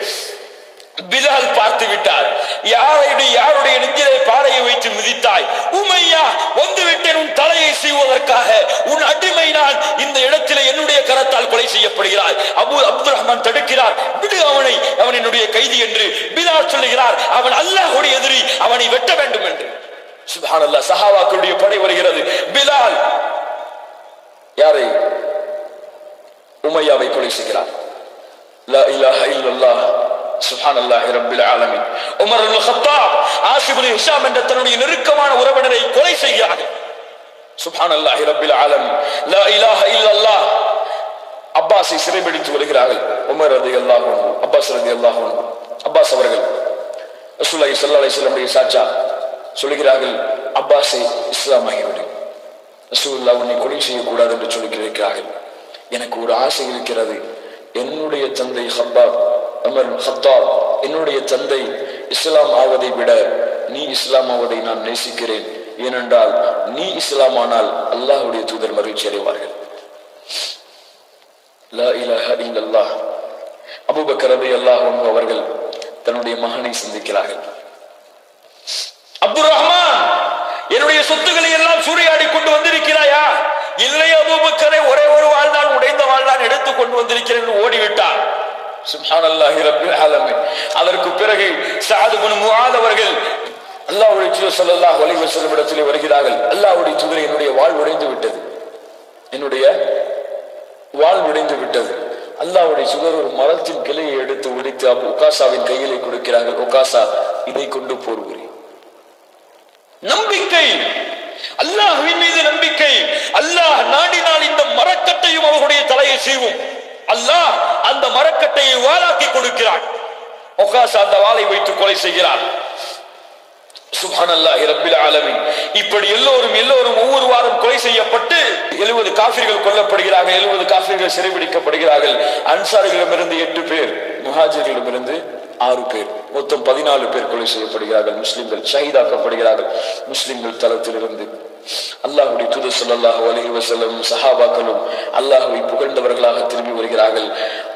பிலால் பார்த்து விட்டார். யாருடைய நெஞ்சிலே பாறையை வைத்து மிதித்தாய்? உமையா, வந்து விட்டேன் உன் தலையை செய்வதற்காக. உன் அடிமை நான். இந்த இடத்திலே என்னுடைய கரத்தால் கொலை செய்யப்படுகிறாய். அப்துர் ரஹ்மான் தடுக்கிறார். விடு அவனை, அவன் என்னுடைய கைதி என்று. பிலால் சொல்லுகிறார், அவன் அல்லாஹ்வுடைய எதிரி, அவனை வெட்ட வேண்டும் என்று. சுப்ஹானல்லாஹ். சஹாபாக்களுடைய படை வருகிறது. பிலால் யாரை? உமையாவை கொலை செய்கிறார். லா இலாஹ இல்லல்லாஹ் சுப்ஹானல்லாஹி ரப்பில் ஆலமீன். உமர் இப்னு கத்தாப் ஆசிப் இப்னு ஹிஷாம் என்ற தன்னுடைய நெருக்கமான உறவினரை கொலை செய்கிறார்கள். சுப்ஹானல்லாஹி ரப்பில் ஆலமீன். லா இலாஹ இல்லல்லாஹ். அப்பாஸை சிறைபிடித்து வருகிறார்கள். உமர் ரலியல்லாஹு அன்ஹு, அப்பாஸ் ரலியல்லாஹு அன்ஹு. அப்பாஸ் அவர்கள் ரசூலுல்லாஹி ஸல்லல்லாஹு அலைஹி வஸல்லம் சாச்சா சொல்கிறார்கள், அப்பாஸை இஸ்லாம் ஆகிவிடு, ரசூலுல்லாஹ் உன்னை கொலை செய்யக்கூடாது என்று சொல்லி இருக்கிறார்கள். எனக்கு ஒரு ஆசை இருக்கிறது. என்னுடைய தந்தை ஹப்பாப் உமர் கத்தாப், என்னுடைய தந்தை இஸ்லாம் ஆவதை விட நீ இஸ்லாம் ஆவதை நான் நேசிக்கிறேன். ஏனென்றால் நீ இஸ்லாம் ஆனால் அல்லாஹ்வுடைய தூதர் மகிழ்ச்சி அடைவார்கள். லா இலாஹ இல்லல்லாஹ். அபூபக்கர் ரலியல்லாஹு அன்ஹு அவர்கள் தன்னுடைய மகனை சந்திக்கிறார்கள். அப்துர் ரஹ்மான், என்னுடைய சொத்துக்களை எல்லாம் சூறையாடி கொண்டு வந்திருக்கிறாயா? இல்லை அபூபக்கரை, ஒரே ஒரு வாழ்நாள் உடைந்த வாழ்நாள் எடுத்து கொண்டு வந்திருக்கிறேன் என்று ஓடிவிட்டார். சுப்ஹானல்லாஹி ரப்பில் ஆலமீன். அதற்கு பிறகு சஅத் இப்னு முஆத் அவர்கள் அல்லாஹ்வுடைய தூதர் ஸல்லல்லாஹு அலைஹி வஸல்லம் இடத்திலே வருகிறார்கள். அல்லாஹ்வுடைய தூதரே, என்னுடைய வாள் உடைந்து விட்டது, என்னுடைய வாள் உடைந்து விட்டது. அல்லாஹ்வுடைய தூதர் ஒரு மரத்தின் கிளையை எடுத்து உடைத்து உகாசாவின் கையிலே கொடுக்கிறார்கள். உகாசா, இதை கொண்டு போர் புரி. நம்பிக்கை, அல்லாஹ்வின் மீது நம்பிக்கை. அல்லாஹ் நாடினால் இந்த மரக்கட்டையும் அவர்களுடைய தலையை சீவும். அல்லாஹ் அந்த மரக்கட்டையை வாளாக்கி கொடுக்கிறான். உகாசா அந்த வாளை வைத்து கொலை செய்கிறார். சுப்ஹானல்லாஹி ரப்பில் ஆலமீன். இப்படி எல்லோரும் ஒவ்வொரு வாரம் கொலை செய்யப்பட்டு 70 காஃபிர்கள் கொல்லப்படுகிறார்கள், 70 காஃபிர்கள் சிறைபிடிக்கப்படுகிறார்கள். அன்சாரிகளிடமிருந்து 8 பேர், முஹாஜிர்களிடமிருந்து 6 பேர், மொத்தம் 14 பேர் கொலை செய்யப்படுகிறார்கள். முஸ்லிம்கள் ஷஹீதாக்கப்படுகிறார்கள். முஸ்லிம்கள் தளத்திலிருந்து அல்லாஹ்வுடைய தூதர் ஸல்லல்லாஹு அலைஹி வஸல்லம் சஹாபாக்களும் அல்லாஹ்வை புகழ்ந்தவர்களாக திரும்பி வருகிறார்கள்.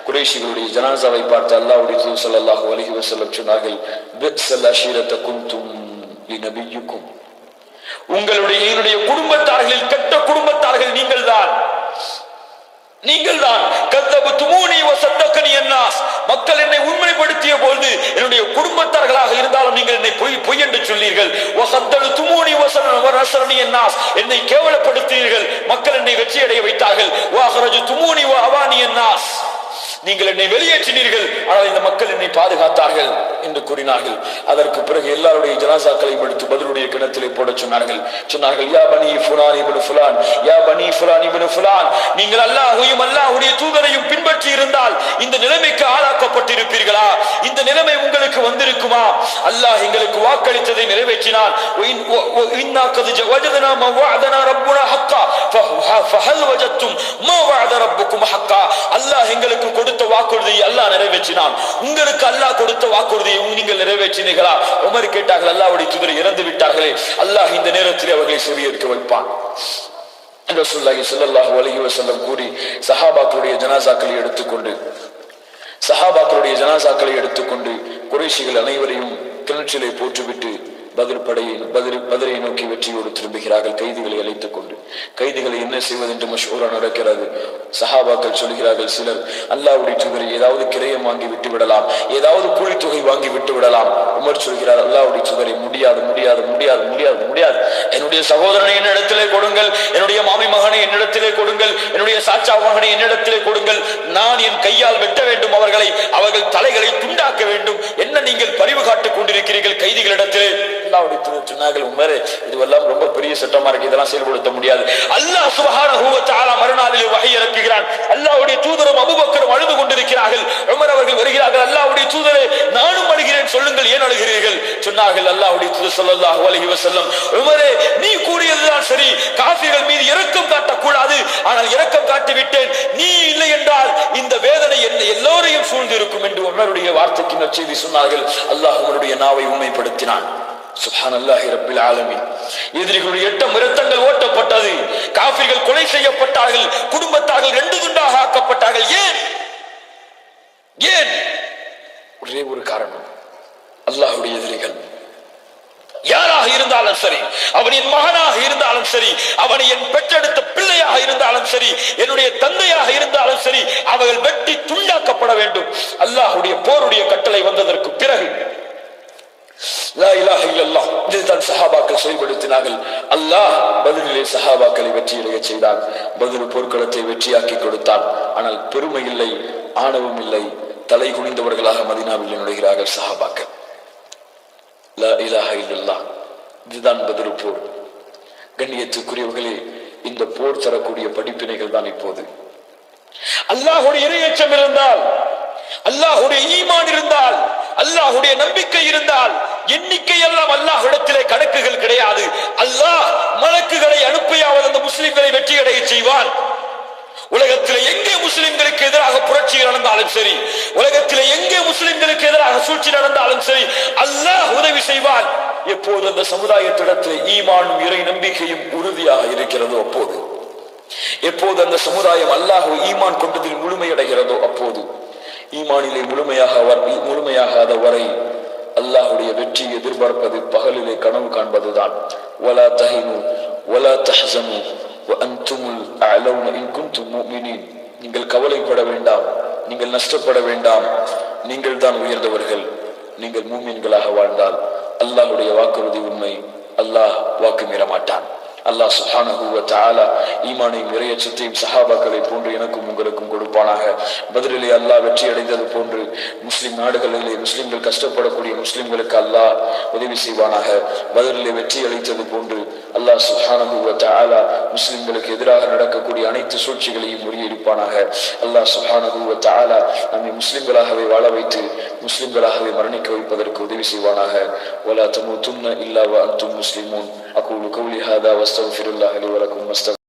குறைஷிகளுடைய ஜனாசாவை பார்த்து அல்லாஹ்வுடைய தூதர் ஸல்லல்லாஹு அலைஹி வஸல்லம் சொன்னார்கள், பிஸல் அஷீரத குன்தும் லிநபியிக்கும். உங்களுடைய என்னுடைய குடும்பத்தார்களில் கெட்ட குடும்பத்தார்கள் நீங்கள்தான். கத்தபுதுமூனி வஸத்தகனி அன்னாஸ். மக்கள் என்னை உண்மைப்படுத்திய போது என்னுடைய குடும்பத்தார்களாக இருந்தாலும் நீங்கள் என்னை பொய் என்று சொல்லீர்கள். வஸத்தலுதுமூனி வஸரனி அன்னாஸ். என்னை கேவலப்படுத்தினீர்கள், மக்கள் என்னை வெற்றி அடைய வைத்தார்கள். வஅஹ்ரஜதுமூனி வஅவானி அன்னாஸ். நீங்கள் என்னை வெளியேற்றினீர்கள், ஆனால் இந்த மக்கள் என்னை பாதுகாத்தார்கள் என்று கூறினார்கள். அதற்கு பிறகு எல்லாருடைய ஜனாசாக்களையும் எடுத்து பதிலுடைய கிணத்திலே போட சொன்னார்கள். யா பனி ஃபுலான் இப்னு ஃபுலான், யா பனி ஃபுலான் இப்னு ஃபுலான், நீங்கள் அல்லாஹ்வையும் அல்லாஹ்வுடைய தூதரையும் பின்பற்றி இருந்தால் இந்த நிலைமைக்கு ஆளாக்கப்பட்டிருப்பீர்களா? இந்த நிலைமை உங்களுக்கு வந்திருக்குமா? அல்லாஹ் எங்களுக்கு வாக்களித்ததை நிறைவேற்றினான். இன்னா கத் வஜதனா மா வஅதனா ரப்புனா ஹக்கா ஃபஹல் வஜத்தும் மா வஅத ரப்புக்கும் ஹக்கா. அல்லாஹ் எங்களுக்கு கொடுத்த வாக்குறுதியை அல்லாஹ் நிறைவேற்றினான். உங்களுக்கு அல்லாஹ் கொடுத்த வாக்குறுதியை நீங்கள் நிறைவேற்றினீர்களா? உமர் கேட்டார்கள், அல்லாஹ்வுடைய தூதர் இறந்து விட்டார்களே, அல்லாஹ் இந்த நேரத்தில் அவர்களை செவியேற்க வைப்பான். ரசூலுல்லாஹி ஸல்லல்லாஹு அலைஹி வஸல்லம் கூறி சஹாபாக்களுடைய ஜனாசாக்களை எடுத்துக்கொண்டு குறைஷிகள் அனைவரையும் கிணற்றிலே போட்டுவிட்டு பத்ரை நோக்கி வெற்றியோடு திரும்புகிறார்கள். கைதிகளை அழைத்துக் கொண்டு. கைதிகளை என்ன செய்வது என்று மஷ்ஹூரா நடக்கிறது. சஹாபாக்கள் சொல்கிறார்கள், சிலர் அல்லாஹ்வுடைய தூதரை ஏதாவது கிரயம் வாங்கி விட்டு விடலாம், ஏதாவது கூலித்தொகை வாங்கி விட்டு விடலாம். உமர் சொல்கிறார், அல்லாஹ்வுடைய தூதரை முடியாது முடியாது முடியாது முடியாது முடியாது. என்னுடைய சகோதரனை என்னிடத்திலே கொடுங்கள், என்னுடைய மாமி மகனை என்னிடத்திலே கொடுங்கள், என்னுடைய சாச்சா மகனை என்னிடத்திலே கொடுங்கள். நான் என் கையால் வெட்ட வேண்டும் அவர்கள் தலைகளை துண்டாக்க வேண்டும். என்ன நீங்கள் பரிவு காட்டுக் கொண்டிருக்கிறீர்கள் கைதிகளிடத்திலே? அல்லாஹ்வுடைய தூதர் சொன்னார்கள், உமரே இதுவெல்லாம் ரொம்ப பெரிய சட்டமா இருக்கு, இதெல்லாம் செயல்படுத்த முடியாது. அல்லாஹ் சுப்ஹானஹு வ தஆலா மறுநாளிலே வஹி இறக்குகிறான். அல்லாஹ்வுடைய தூதரும் அபூபக்கரும் அழுது கொண்டிருக்கிறார்கள். உமர் அவர்கள் வருகிறார்கள், அல்லாஹ்வுடைய தூதரே நானும் அழுகிறேன், சொல்லுங்கள் ஏன் அழுகிறீர்கள்? சொன்னார்கள் அல்லாஹ்வுடைய தூதர் ஸல்லல்லாஹு அலைஹி வஸல்லம், உமரே நீ கூறியதுதான் சரி, காஃபிர்கள் மீது இரக்கம் காட்டக்கூடாது, ஆனால் இரக்கம் காட்டிவிட்டேன், நீ இல்லை என்றால் இந்த வேதனை எல்லோரையும் சூழ்ந்திருக்கும் என்று உமருடைய வார்த்தைக்கு நற்செய்தி சொன்னார்கள். அல்லாஹ் உமருடைய நாவை உண்மைப்படுத்தினான். சுப்ஹானல்லாஹி ரப்பில் ஆலமீன். எதிரிகளுடைய 8 மிருத்தங்கள் ஓட்டப்பட்டது, காஃபிர்கள் கொலை செய்யப்பட்டார்கள், குடும்பத்தார்கள் 2 துண்டாக ஆக்கப்பட்டார்கள். ஏன்? ஒரே ஒரு காரணம், அல்லாஹ்வுடைய எதிரிகள் யாராக இருந்தாலும் சரி, அவன் என் மகனாக இருந்தாலும் சரி, அவனை என் பெற்றெடுத்த பிள்ளையாக இருந்தாலும் சரி, என்னுடைய தந்தையாக இருந்தாலும் சரி, அவர்கள் வெட்டி துண்டாக்கப்பட வேண்டும். அல்லாஹ்வுடைய போருடைய கட்டளை வந்ததற்கு பிறகு லா இலாஹ இல்லல்லாஹ் இதுதான் சஹாபாக்கள் செயல்படுத்தினார்கள். அல்லாஹ் பத்ரிலே சஹாபாக்களை வெற்றியடைய செய்தான், பத்ர் போர்க்களத்தை வெற்றியாக்கி கொடுத்தான். ஆனால் பெருமை இல்லை, ஆணவம் இல்லை, தலை குனிந்தவர்களாக மதீனாவில் நுழைகிறார்கள் சஹாபாக்கள். லா இலாஹ இல்லல்லாஹ் இதுதான் பத்ர் போர். கண்ணியத்துக்குரியவர்களே, இந்த போர் தரக்கூடிய படிப்பினைகள் தான் இப்போது. அல்லாஹ்வுடைய இறையச்சம் இருந்தால், அல்லாஹ்வுடைய ஈமான் இருந்தால், அல்லாஹ்வுடைய நம்பிக்கை இருந்தால், எண்ணிக்கை எல்லாம் அல்லாஹ்விடத்திலே கணக்குகள் கிடையாது. அல்லாஹ் மலக்குகளை அனுப்பியாவது அந்த முஸ்லிம்களை வெற்றியடைய செய்வான். உலகத்திலே எங்கே முஸ்லிம்களுக்கு எதிராக புரட்சி நடந்தாலும் சரி, உலகத்திலே எங்கே முஸ்லிம்களுக்கு எதிராக சூழ்ச்சி நடந்தாலும் சரி, அல்லாஹ் உதவி செய்வான். எப்போது அந்த சமுதாயத்திடத்தில் ஈமானும் இறை நம்பிக்கையும் உறுதியாக இருக்கிறதோ அப்போது, எப்போது அந்த சமுதாயம் அல்லாஹ் ஈமான் கொண்டதில் முழுமையடைகிறதோ அப்போது, ஈமானிலே முழுமையாகாத வரை அல்லாஹ்வுடைய வெற்றியை எதிர்பார்ப்பது பகலிலே கனவு காண்பதுதான். வலா தஹினு வலா தஹ்ஸனு வஅன்துமுல் அஅலவுன இன் குன்தும் முஃமினீன். நீங்கள் கவலைப்பட வேண்டாம், நீங்கள் நஷ்டப்பட வேண்டாம், நீங்கள் தான் உயர்ந்தவர்கள், நீங்கள் மூமின்களாக வாழ்ந்தால் அல்லாஹ்வுடைய வாக்குறுதி உண்மை, அல்லாஹ் வாக்கு மீற மாட்டான். அல்லாஹ் சுப்ஹானஹு வ தஆலா ஈமானையும் இறையச்சத்தையும் சஹாபாக்களை போன்று எனக்கும் உங்களுக்கும் கொடுப்பானாக. பத்ரிலே அல்லாஹ் வெற்றி அடைந்தது போன்று முஸ்லிம் நாடுகளிலே முஸ்லிம்கள் கஷ்டப்படக்கூடிய முஸ்லிம்களுக்கு அல்லாஹ் உதவி செய்வானாக. பத்ரிலே வெற்றி அளித்தது போன்று அல்லாஹ் சுப்ஹானஹு வ தஆலா முஸ்லிம்களுக்கு எதிராக நடக்கக்கூடிய அனைத்து சூழ்ச்சிகளையும் முறியடிப்பானாக. அல்லாஹ் சுப்ஹானஹு வ தஆலா நம்மை முஸ்லிம்களாகவே வாழ வைத்து முஸ்லிம்களாகவே மரணிக்க வைப்பதற்கு உதவி செய்வானாக. வலா தமூதுன்ன இல்லா வ அன்தும் முஸ்லிமூன். அகூலு கௌலி ஹாதா வஸ்தக்ஃபிருல்லாஹ லி வ லக்கும்.